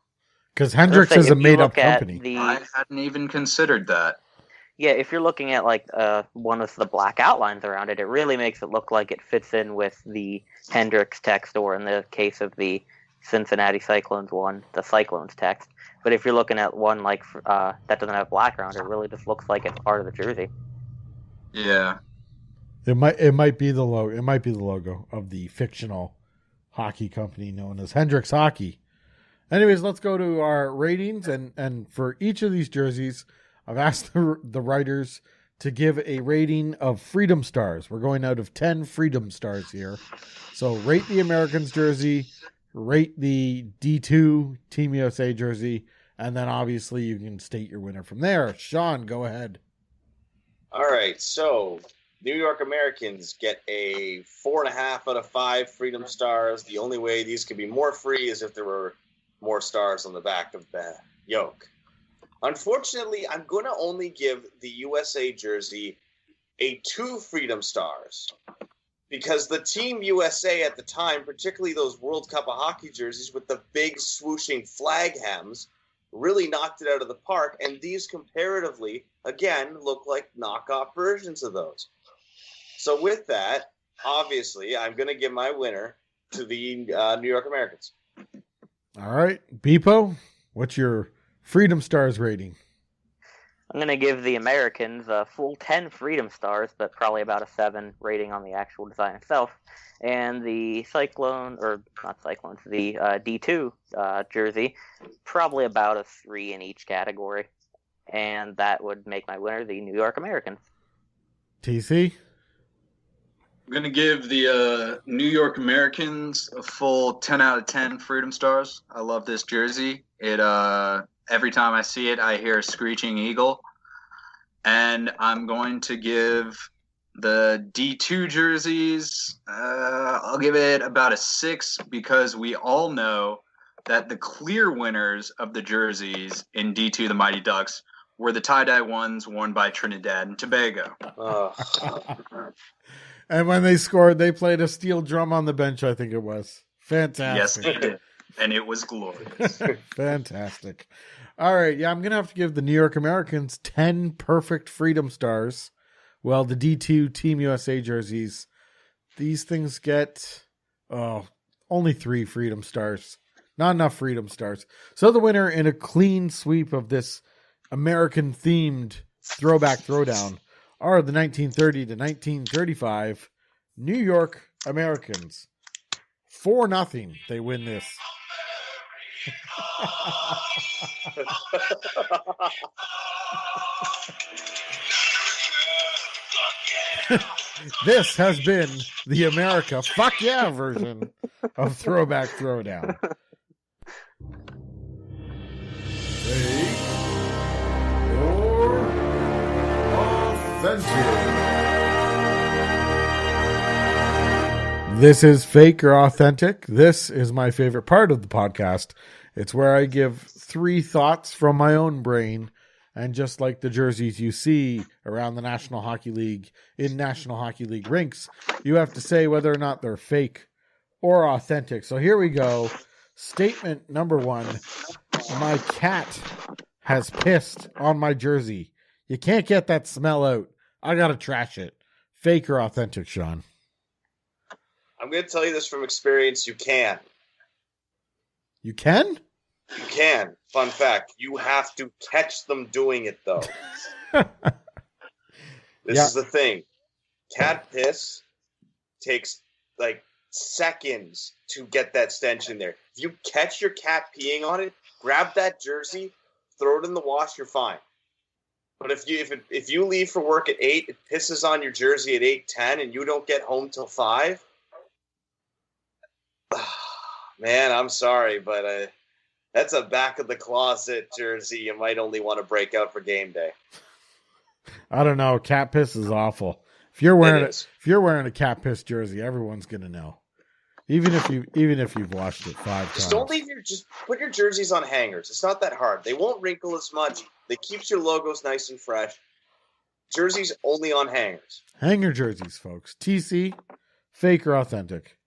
Because Hendrix is a made-up company. I hadn't even considered that. Yeah, if you're looking at like one with the black outlines around it, it really makes it look like it fits in with the Hendrix text, or in the case of the Cincinnati Cyclones one, the Cyclones text. But if you're looking at one like that doesn't have black around it, really just looks like it's part of the jersey. Yeah, it might be the logo. It might be the logo of the fictional hockey company known as Hendrix Hockey. Anyways, let's go to our ratings, and for each of these jerseys, I've asked the writers to give a rating of Freedom Stars. We're going out of 10 Freedom Stars here. So rate the Americans jersey, rate the D2 Team USA jersey, and then obviously you can state your winner from there. Shawn, go ahead. All right, so New York Americans get a 4.5 out of 5 Freedom Stars. The only way these could be more free is if there were more stars on the back of the yoke. Unfortunately, I'm going to only give the USA jersey a 2 Freedom Stars, because the Team USA at the time, particularly those World Cup of Hockey jerseys with the big swooshing flag hems, really knocked it out of the park, and these comparatively, again, look like knockoff versions of those. So with that, obviously, I'm going to give my winner to the New York Americans. All right. Beepo, what's your Freedom Stars rating? I'm going to give the Americans a full 10 Freedom Stars, but probably about a 7 rating on the actual design itself. And the Cyclone, or not Cyclones, the D2 jersey, probably about a 3 in each category. And that would make my winner the New York Americans. TC? I'm going to give the New York Americans a full 10 out of 10 Freedom Stars. I love this jersey. It every time I see it, I hear a screeching eagle. And I'm going to give the D2 jerseys, I'll give it about a 6, because we all know that the clear winners of the jerseys in D2, the Mighty Ducks, were the tie-dye ones worn by Trinidad and Tobago. And when they scored, they played a steel drum on the bench, I think it was. Fantastic. Yes, they did. And it was glorious. Fantastic. All right, yeah, I'm going to have to give the New York Americans 10 perfect Freedom Stars. Well, the D2 Team USA jerseys, these things get only 3 Freedom Stars. Not enough Freedom Stars. So the winner in a clean sweep of this American-themed throwback throwdown are the 1930 to 1935 New York Americans. 4-0, they win this. This has been the America Fuck Yeah version of Throwback Throwdown. Fake or authentic? This is Fake or Authentic. This is my favorite part of the podcast. It's where I give 3 thoughts from my own brain. And just like the jerseys you see around the National Hockey League, in National Hockey League rinks, you have to say whether or not they're fake or authentic. So here we go. Statement number 1. My cat has pissed on my jersey. You can't get that smell out. I got to trash it. Fake or authentic, Shawn? I'm going to tell you this from experience. You can. You can? You can. Fun fact. You have to catch them doing it, though. This is the thing. Cat piss takes like seconds to get that stench in there. If you catch your cat peeing on it, grab that jersey, throw it in the wash, you're fine. But if you leave for work at 8, it pisses on your jersey at 8:10, and you don't get home till 5. Man, I'm sorry, but that's a back of the closet jersey. You might only want to break out for game day. I don't know. Cat piss is awful. If you're wearing a cat piss jersey, everyone's gonna know. Even if you've washed it 5 times. Just put your jerseys on hangers. It's not that hard. They won't wrinkle as much. They keeps your logos nice and fresh. Jerseys only on hangers. Hanger jerseys, folks. TC, fake or authentic?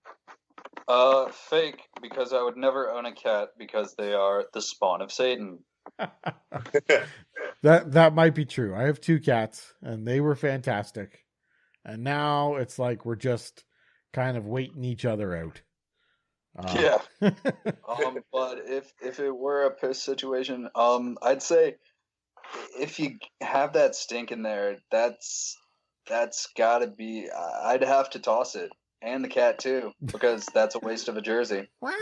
Fake, because I would never own a cat because they are the spawn of Satan. That might be true. I have 2 cats, and they were fantastic. And now it's like we're just kind of waiting each other out. Yeah. But if it were a piss situation, I'd say if you have that stink in there, that's gotta be. I'd have to toss it, and the cat too, because that's a waste of a jersey. Wow.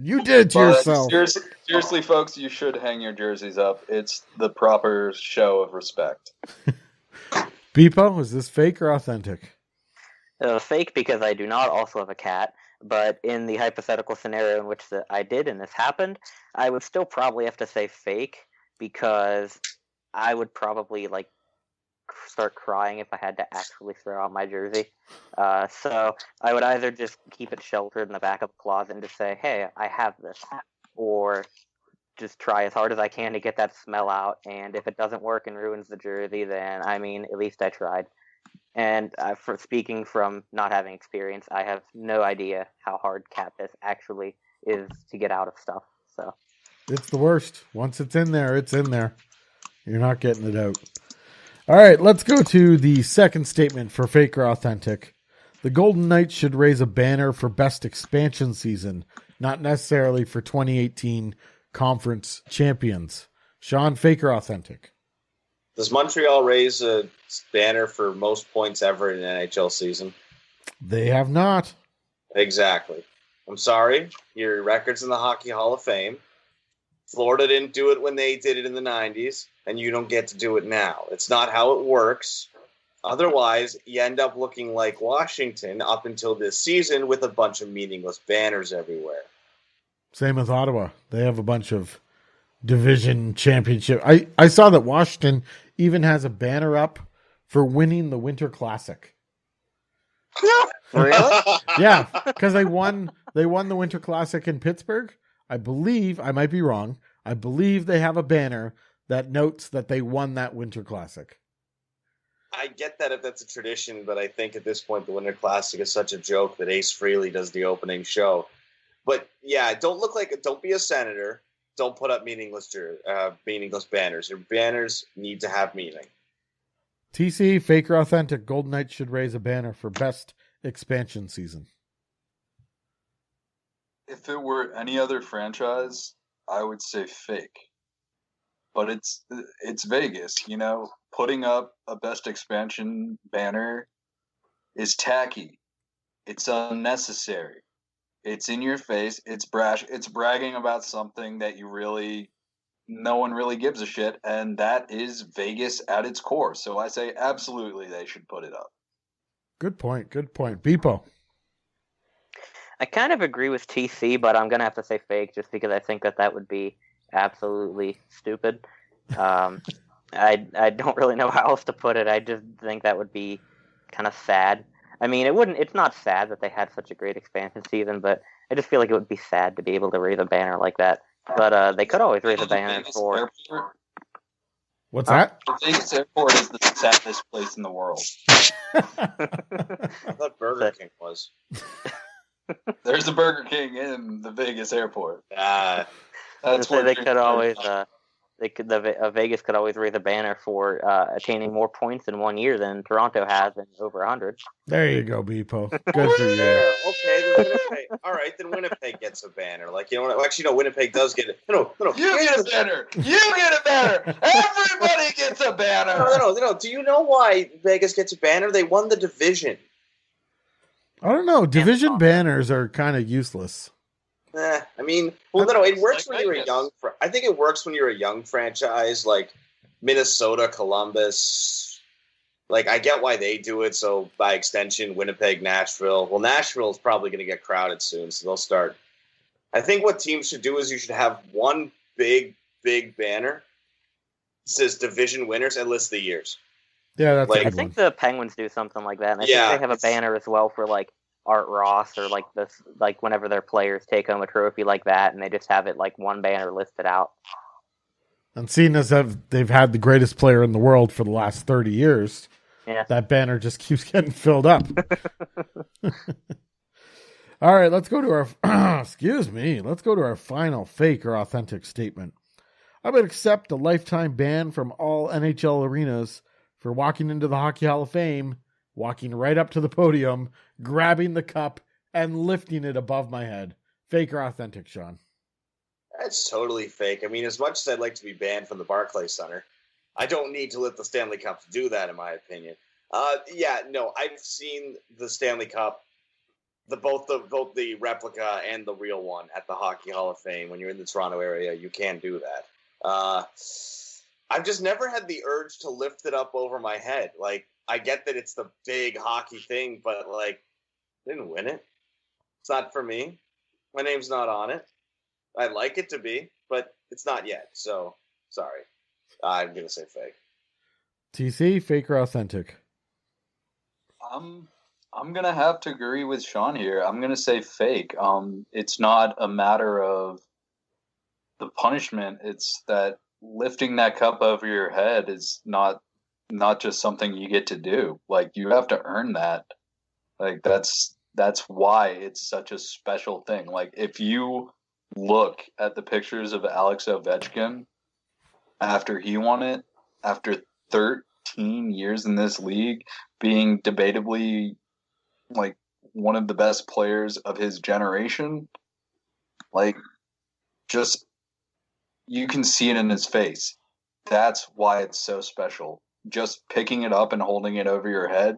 You did it to yourself. Seriously, folks, you should hang your jerseys up. It's the proper show of respect. Beepo, is this fake or authentic? Fake, because I do not also have a cat, but in the hypothetical scenario in which I did and this happened, I would still probably have to say fake, because I would probably start crying if I had to actually throw out my jersey. So I would either just keep it sheltered in the back of the closet and just say, hey, I have this, or just try as hard as I can to get that smell out, and if it doesn't work and ruins the jersey, then, I mean, at least I tried. And for speaking from not having experience, I have no idea how hard cat piss actually is to get out of stuff. So it's the worst. Once it's in there, it's in there. You're not getting it out. All right, let's go to the second statement for fake or authentic. The Golden Knights should raise a banner for best expansion season, not necessarily for 2018 conference champions. Shawn, fake or authentic? Does Montreal raise a banner for most points ever in an NHL season? They have not. Exactly. I'm sorry. Your record's in the Hockey Hall of Fame. Florida didn't do it when they did it in the 90s, and you don't get to do it now. It's not how it works. Otherwise, you end up looking like Washington up until this season with a bunch of meaningless banners everywhere. Same with Ottawa. They have a bunch of division championship. I saw that Washington even has a banner up for winning the Winter Classic. Really? Yeah, because they won the Winter Classic in Pittsburgh. I believe, I might be wrong, I believe they have a banner that notes that they won that Winter Classic. I get that if that's a tradition, but I think at this point the Winter Classic is such a joke that Ace Frehley does the opening show. But yeah, don't be a senator. Don't put up meaningless banners. Your banners need to have meaning. TC, fake or authentic, Golden Knights should raise a banner for best expansion season. If it were any other franchise, I would say fake. But it's Vegas, Putting up a best expansion banner is tacky. It's unnecessary. It's in your face. It's brash. It's bragging about something that no one really gives a shit, and that is Vegas at its core. So I say absolutely they should put it up. Good point. Beepo. I kind of agree with TC, but I'm going to have to say fake just because I think that would be absolutely stupid. I don't really know how else to put it. I just think that would be kind of sad. I mean, it's not sad that they had such a great expansion season, but I just feel like it would be sad to be able to raise a banner like that. But they could always raise a banner for... What's that? The Vegas airport is the saddest place in the world. I thought Burger King was. There's a Burger King in the Vegas airport. Ah, That's So where they dreams could are always, done. Vegas could always raise a banner for attaining more points in 1 year than Toronto has in over 100. There you go, Beepo. Good for you. there. Okay, then Winnipeg. All right, then Winnipeg gets a banner. Like, you know what? Actually, no, Winnipeg does get it. No. You get a banner. You get a banner. Everybody gets a banner. No. Do you know why Vegas gets a banner? They won the division. I don't know. Division banners are kind of useless. I mean, well, no, it works like when you're a Vegas. young. I think it works when you're a young franchise like Minnesota, Columbus. Like, I get why they do it. So, by extension, Winnipeg, Nashville. Well, Nashville is probably going to get crowded soon, so they'll start. I think what teams should do is you should have one big banner that says division winners and list the years. Yeah, that's Like- a I good think one. the Penguins do something like that, and I Yeah, think they have a banner as well for like Art Ross or like this, like whenever their players take home a trophy like that, and they just have it like one banner listed out. And seeing as they've had the greatest player in the world for the last 30 years, Yeah. that banner just keeps getting filled up. All right, let's go to our let's go to our final fake or authentic statement. I would accept a lifetime ban from all NHL arenas for walking into the Hockey Hall of Fame, walking right up to the podium, grabbing the cup, and lifting it above my head. Fake or authentic, Shawn? That's totally fake. I mean, as much as I'd like to be banned from the Barclays Center, I don't need to lift the Stanley Cup to do that, in my opinion. I've seen the Stanley Cup, both the replica and the real one at the Hockey Hall of Fame. When you're in the Toronto area, you can do that. I've just never had the urge to lift it up over my head. Like, I get that it's the big hockey thing, but like, I didn't win it. It's not for me. My name's not on it. I'd like it to be, but it's not yet. So, sorry. I'm going to say fake. TC, fake or authentic? I'm gonna have to agree with Shawn here. I'm gonna say fake. It's not a matter of the punishment. It's that lifting that cup over your head is not just something you get to do. Like, you have to earn that. Like, that's why it's such a special thing. Like, if you look at the pictures of Alex Ovechkin after he won it, after 13 years in this league, being debatably like one of the best players of his generation, like, just, you can see it in his face. That's why it's so special. Just picking it up and holding it over your head,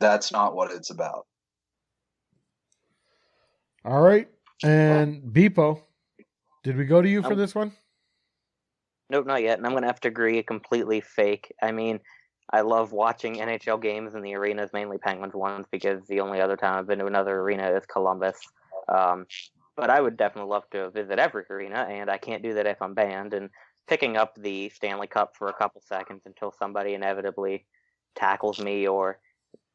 that's not what it's about. All right. And Beepo, did we go to you for this one? Nope, not yet. And I'm going to have to agree, completely fake. I mean, I love watching NHL games in the arenas, mainly Penguins ones, because the only other time I've been to another arena is Columbus. But I would definitely love to visit every arena, and I can't do that if I'm banned. And picking up the Stanley Cup for a couple seconds until somebody inevitably tackles me or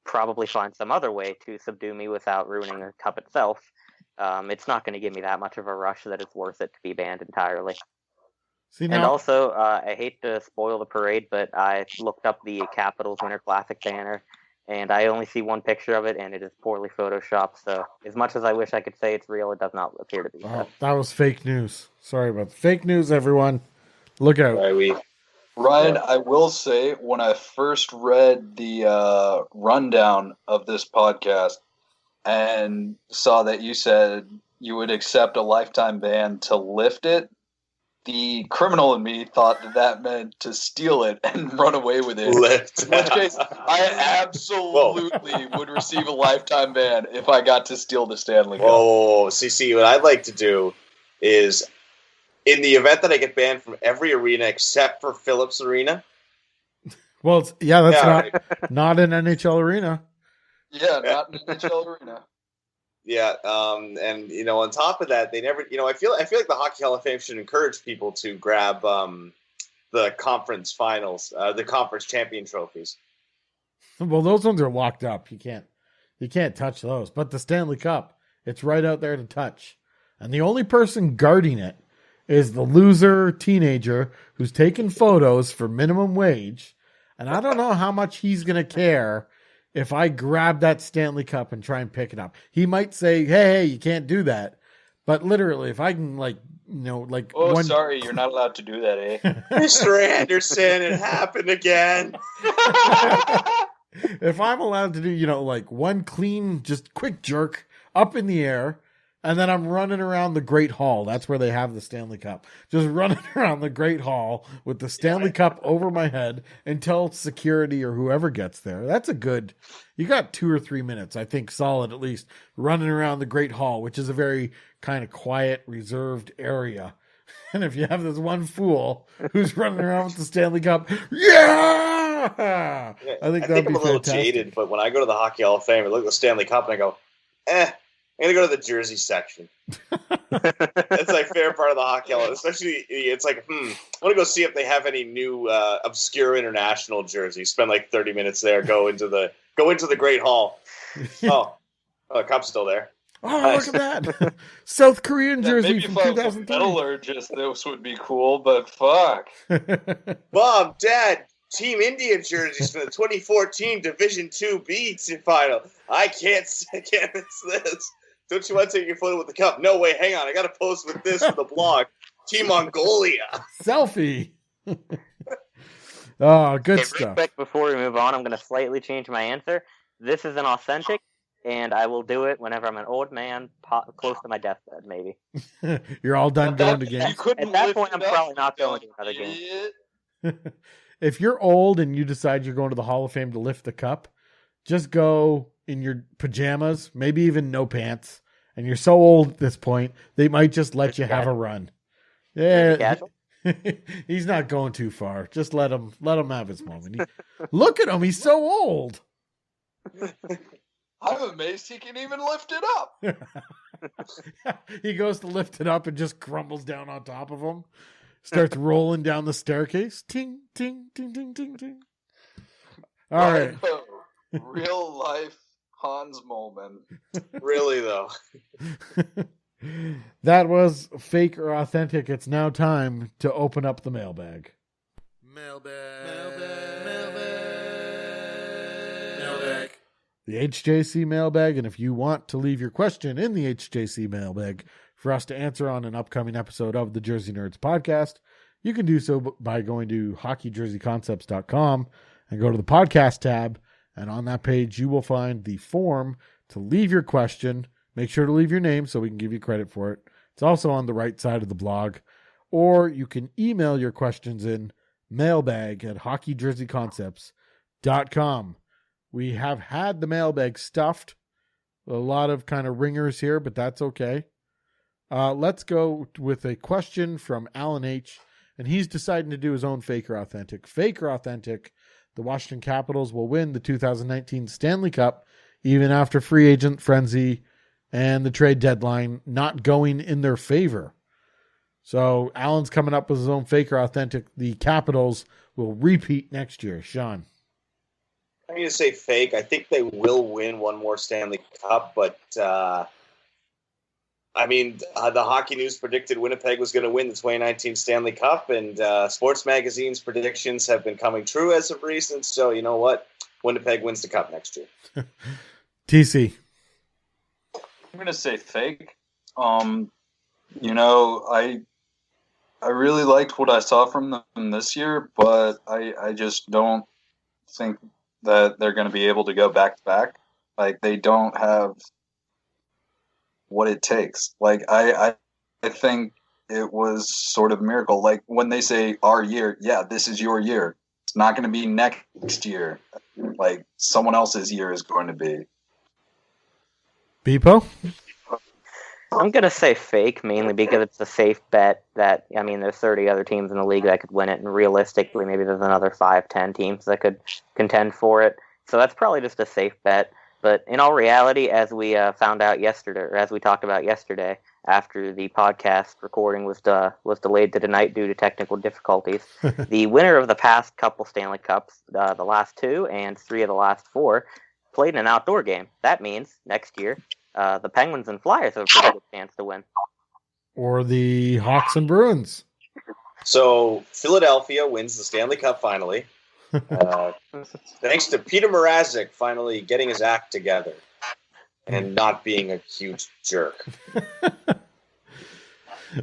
probably finds some other way to subdue me without ruining the cup itself, it's not going to give me that much of a rush that it's worth it to be banned entirely. See, And now, also, I hate to spoil the parade, but I looked up the Capitals Winter Classic banner, and I only see one picture of it, and it is poorly photoshopped. So, as much as I wish I could say it's real, it does not appear to be. So. that was fake news. Sorry about the fake news, everyone. Look out. Right, Ryan, I will say, when I first read the rundown of this podcast and saw that you said you would accept a lifetime ban to lift it, the criminal in me thought that meant to steal it and run away with it. Lift. In which case, I absolutely would receive a lifetime ban if I got to steal the Stanley Cup. Oh, see, what I'd like to do is, in the event that I get banned from every arena except for Phillips Arena. Well, that's Yeah, not an NHL arena. Yeah, not in the NHL arena. Yeah, and on top of that, they never. I feel like the Hockey Hall of Fame should encourage people to grab the conference finals, the conference champion trophies. Well, those ones are locked up. You can't touch those. But the Stanley Cup, it's right out there to touch. And the only person guarding it is the loser teenager who's taking photos for minimum wage. And I don't know how much he's going to care if I grab that Stanley Cup and try and pick it up. He might say, hey, you can't do that. But literally, if I can, Oh, sorry, you're not allowed to do that, eh? Mr. Anderson, it happened again. If I'm allowed to do, one clean, just quick jerk up in the air, and then I'm running around the Great Hall. That's where they have the Stanley Cup. Just running around the Great Hall with the Stanley Cup over my head until security or whoever gets there. That's you got 2 or 3 minutes, I think, solid at least, running around the Great Hall, which is a very kind of quiet, reserved area. And if you have this one fool who's running around with the Stanley Cup, I think I'm a little jaded, but when I go to the Hockey Hall of Fame, I look at the Stanley Cup and I go, I'm going to go to the jersey section. It's like fair part of the Hockey Hall. Especially, it's like, I want to go see if they have any new obscure international jerseys. Spend like 30 minutes there, go into the Great Hall. Oh, the cup's still there. Oh, nice. Look at that. South Korean jersey from 2003. Metal or just this would be cool, but fuck. Mom, Dad, Team India jerseys for the 2014 Division 2B final. I can't miss this. Don't you want to take your photo with the cup? No way, hang on. I got to post with this for the blog. Team Mongolia. Selfie. Oh, good stuff. Real quick, before we move on, I'm going to slightly change my answer. This is an authentic, and I will do it whenever I'm an old man, close to my deathbed, maybe. You're all done going to games? At that point, I'm probably not going to another game. If you're old and you decide you're going to the Hall of Fame to lift the cup, just go in your pajamas, maybe even no pants. And you're so old at this point, they might just let you have a run. Yeah, he's not going too far. Just let him have his moment. Look at him; he's so old. I'm amazed he can even lift it up. He goes to lift it up and just crumbles down on top of him. Starts rolling down the staircase. Ting, ting, ting, ting, ting, ting. All right. Real life Hans moment. Really, though. That was fake or authentic. It's now time to open up the mailbag. The HJC mailbag, and if you want to leave your question in the HJC mailbag for us to answer on an upcoming episode of the Jersey Nerds podcast, you can do so by going to hockeyjerseyconcepts.com and go to the podcast tab, and on that page you will find the form to leave your question. Make sure to leave your name so we can give you credit for it. It's also on the right side of the blog, or you can email your questions in mailbag@hockeyjerseyconcepts.com. We have had the mailbag stuffed. A lot of kind of ringers here, but that's okay. Let's go with a question from Alan H. And he's deciding to do his own fake or authentic. Fake or authentic, the Washington Capitals will win the 2019 Stanley Cup even after free agent frenzy and the trade deadline not going in their favor. So Alan's coming up with his own fake or authentic. The Capitals will repeat next year. Shawn. I'm going to say fake. I think they will win one more Stanley Cup, but the Hockey News predicted Winnipeg was going to win the 2019 Stanley Cup, and Sports Magazine's predictions have been coming true as of recent. So you know what? Winnipeg wins the Cup next year. TC. I'm going to say fake. I really liked what I saw from them this year, but I just don't think that they're going to be able to go back to back. Like, they don't have what it takes. Like, I think it was sort of a miracle. Like, when they say our year, yeah, this is your year. It's not going to be next year. Like, someone else's year is going to be. Beepo? I'm going to say fake, mainly because it's a safe bet that, there's 30 other teams in the league that could win it, and realistically, maybe there's another 5-10 teams that could contend for it. So that's probably just a safe bet. But in all reality, as we found out yesterday, or as we talked about yesterday, after the podcast recording was delayed to tonight due to technical difficulties, the winner of the past couple Stanley Cups, the last 2 and 3 of the last 4, played in an outdoor game. That means next year, the Penguins and Flyers have a pretty good chance to win. Or the Hawks and Bruins. So Philadelphia wins the Stanley Cup finally. Thanks to Peter Mrazek finally getting his act together and not being a huge jerk.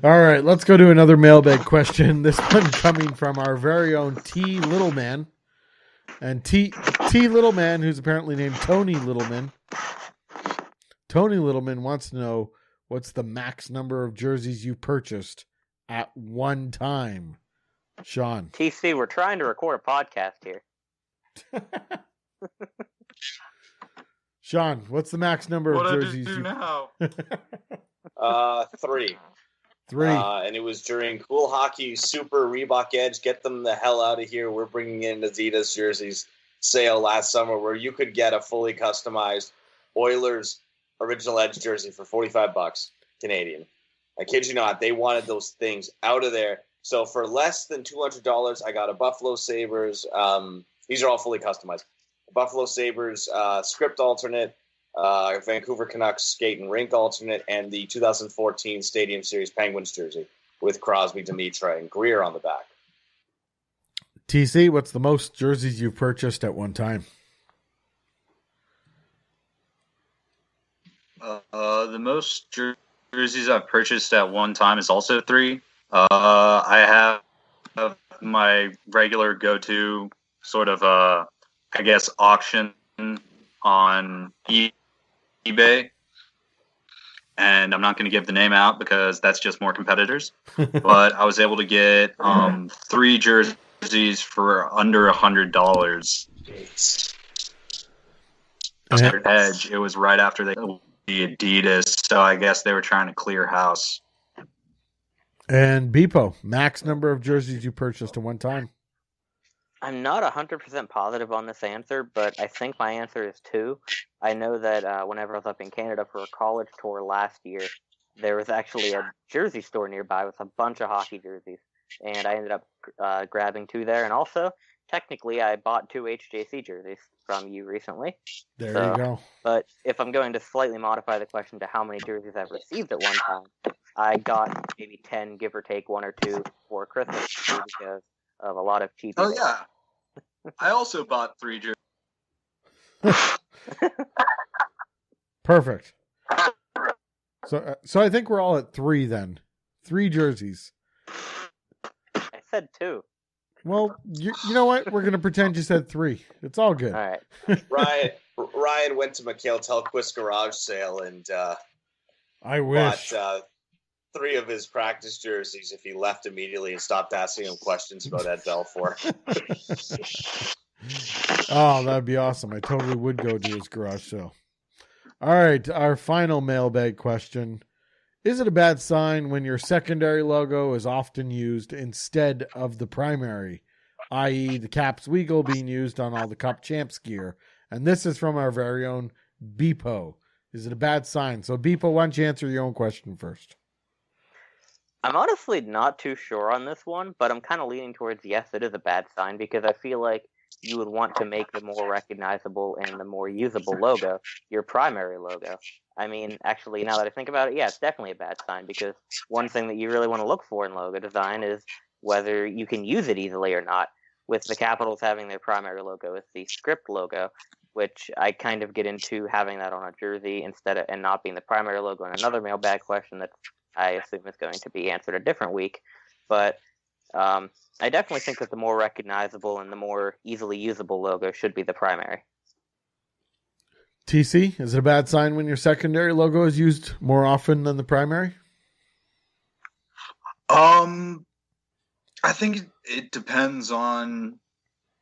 All right, let's go to another mailbag question. This one coming from our very own T. Littleman. And T. Littleman, who's apparently named Tony Littleman. Tony Littleman wants to know, what's the max number of jerseys you purchased at one time? Shawn. TC, we're trying to record a podcast here. Shawn, what's the max number of jerseys you now? 3. 3. And it was during Cool Hockey Super Reebok Edge. Get them the hell out of here. We're bringing in Adidas jerseys sale last summer where you could get a fully customized Oilers original Edge jersey for $45 Canadian. I kid you not. They wanted those things out of there. So for less than $200, I got a Buffalo Sabres. These are all fully customized. Buffalo Sabres script alternate, Vancouver Canucks skate and rink alternate, and the 2014 Stadium Series Penguins jersey with Crosby, Dimitra, and Greer on the back. TC, what's the most jerseys you've purchased at one time? The most jerseys I've purchased at one time is also 3. I have my regular go-to sort of, I guess, auction on eBay. And I'm not going to give the name out because that's just more competitors. But I was able to get 3 jerseys for under $100. Edge. It was right after the Adidas, so I guess they were trying to clear house. And Beepo, max number of jerseys you purchased at one time? I'm not 100% positive on this answer, but I think my answer is 2. I know that whenever I was up in Canada for a college tour last year, there was actually a jersey store nearby with a bunch of hockey jerseys, and I ended up grabbing 2 there. And also, technically, I bought 2 HJC jerseys from you recently. There you go. But if I'm going to slightly modify the question to how many jerseys I've received at one time, I got maybe 10, give or take 1 or 2 for Christmas because of a lot of cheap. Oh, yeah. I also bought 3 jerseys. Perfect. So I think we're all at 3 then. 3 jerseys. I said 2. Well, you know what? We're going to pretend you said 3. It's all good. All right. Ryan went to Mikhail Telquist's garage sale and I wish. bought 3 of his practice jerseys if he left immediately and stopped asking him questions about Ed Belfour. Oh, that'd be awesome. I totally would go to his garage sale. All right, our final mailbag question. Is it a bad sign when your secondary logo is often used instead of the primary, i.e. the Caps Weagle being used on all the Cup Champs gear? And this is from our very own Beepo. Is it a bad sign? So, Beepo, why don't you answer your own question first? I'm honestly not too sure on this one, but I'm kind of leaning towards yes, it is a bad sign because I feel like you would want to make the more recognizable and the more usable logo your primary logo. I mean, actually, now that I think about it, yeah, it's definitely a bad sign because one thing that you really want to look for in logo design is whether you can use it easily or not. With the Capitals having their primary logo as the script logo, which I kind of get into having that on a jersey instead of and not being the primary logo in another mailbag question that I assume is going to be answered a different week. But I definitely think that the more recognizable and the more easily usable logo should be the primary. TC, is it a bad sign when your secondary logo is used more often than the primary? I think it depends on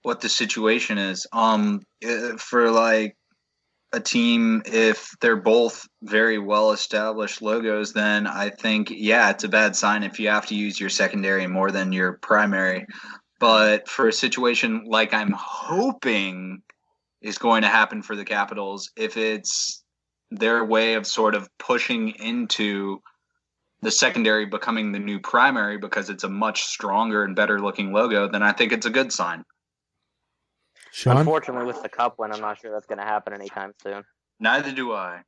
what the situation is. For like a team, if they're both very well established logos, then I think, yeah, it's a bad sign if you have to use your secondary more than your primary. But for a situation like I'm hoping is going to happen for the Capitals, if it's their way of sort of pushing into the secondary becoming the new primary because it's a much stronger and better looking logo, then I think it's a good sign. Shawn? Unfortunately, with the Cup win, I'm not sure that's going to happen anytime soon. Neither do I.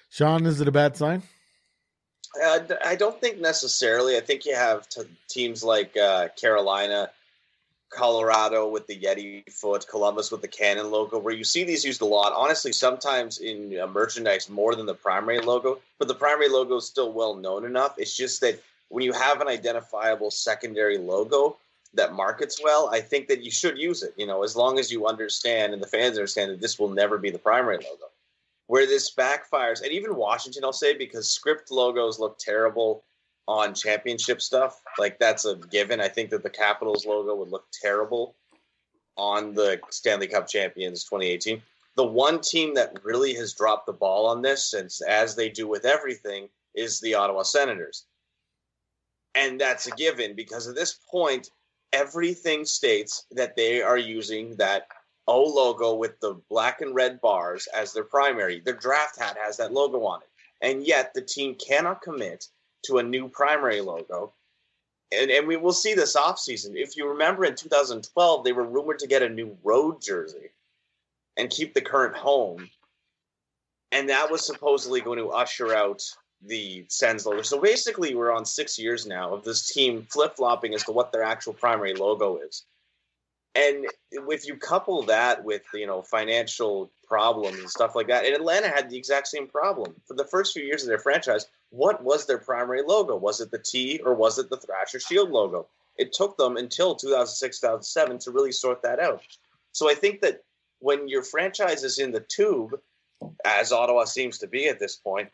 Shawn, is it a bad sign? I don't think necessarily. I think you have teams like Carolina Colorado with the Yeti foot, Columbus with the Canon logo, where you see these used a lot. Honestly, sometimes in merchandise more than the primary logo, but the primary logo is still well known enough. It's just that when you have an identifiable secondary logo that markets well, I think that you should use it, as long as you understand and the fans understand that this will never be the primary logo. Where this backfires, and even Washington, I'll say, because script logos look terrible on championship stuff. Like, that's a given. I think that the Capitals logo would look terrible on the Stanley Cup champions 2018. The one team that really has dropped the ball on this, since as they do with everything, is the Ottawa Senators. And that's a given, because at this point, everything states that they are using that O logo with the black and red bars as their primary. Their draft hat has that logo on it. And yet the team cannot commit to a new primary logo. And we will see this offseason. If you remember, in 2012, they were rumored to get a new road jersey and keep the current home. And that was supposedly going to usher out the Sens logo. So basically, we're on 6 years now of this team flip-flopping as to what their actual primary logo is. And if you couple that with, financial problems and stuff like that, and Atlanta had the exact same problem. For the first few years of their franchise, what was their primary logo? Was it the T or was it the Thrasher Shield logo? It took them until 2006, 2007 to really sort that out. So I think that when your franchise is in the tube, as Ottawa seems to be at this point,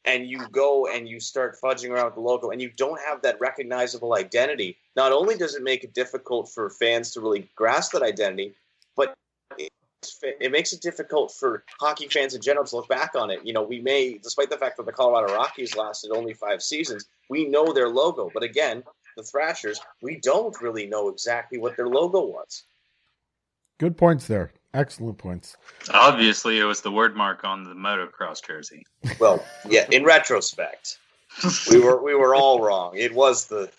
and you go and you start fudging around with the logo and you don't have that recognizable identity, not only does it make it difficult for fans to really grasp that identity, but it makes it difficult for hockey fans in general to look back on it. We may, despite the fact that the Colorado Rockies lasted only 5 seasons, we know their logo. But again, the Thrashers, we don't really know exactly what their logo was. Good points there. Excellent points. Obviously, it was the word mark on the motocross jersey. Well, yeah. In retrospect, we were all wrong. It was the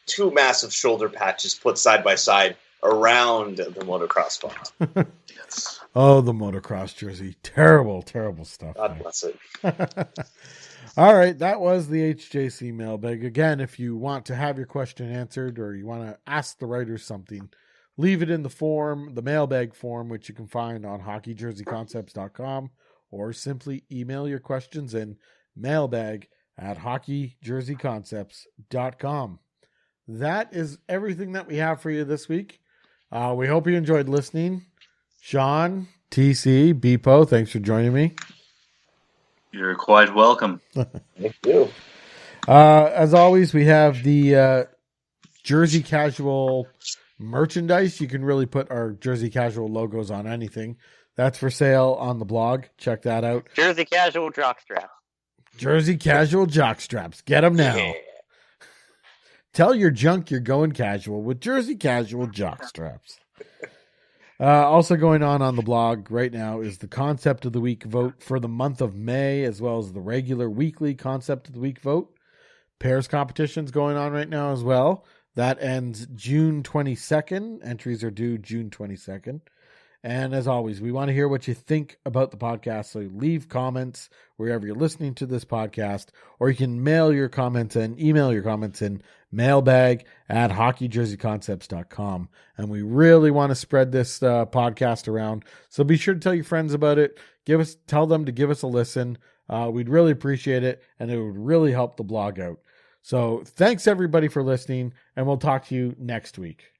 2 massive shoulder patches put side by side around the motocross font. Yes. Oh, the motocross jersey. Terrible, terrible stuff. God bless it. All right, that was the HJC mailbag. Again, if you want to have your question answered or you want to ask the writers something, leave it in the mailbag form, which you can find on hockeyjerseyconcepts.com, or simply email your questions in mailbag@hockeyjerseyconcepts.com. That is everything that we have for you this week. We hope you enjoyed listening. Shawn, TC, Beepo, thanks for joining me. You're quite welcome. Thank you. As always, we have the Jersey Casual merchandise. You can really put our Jersey Casual logos on anything. That's for sale on the blog. Check that out. Jersey Casual jockstrap. Jersey Casual jockstraps. Get them now. Yeah. Tell your junk you're going casual with Jersey Casual jockstraps. Also going on the blog right now is the Concept of the Week vote for the month of May, as well as the regular weekly Concept of the Week vote. Pairs competition's going on right now as well. That ends June 22nd. Entries are due June 22nd. And as always, we want to hear what you think about the podcast. So leave comments wherever you're listening to this podcast, or you can email your comments in mailbag@hockeyjerseyconcepts.com. And we really want to spread this podcast around. So be sure to tell your friends about it. Tell them to give us a listen. We'd really appreciate it, and it would really help the blog out. So thanks everybody for listening, and we'll talk to you next week.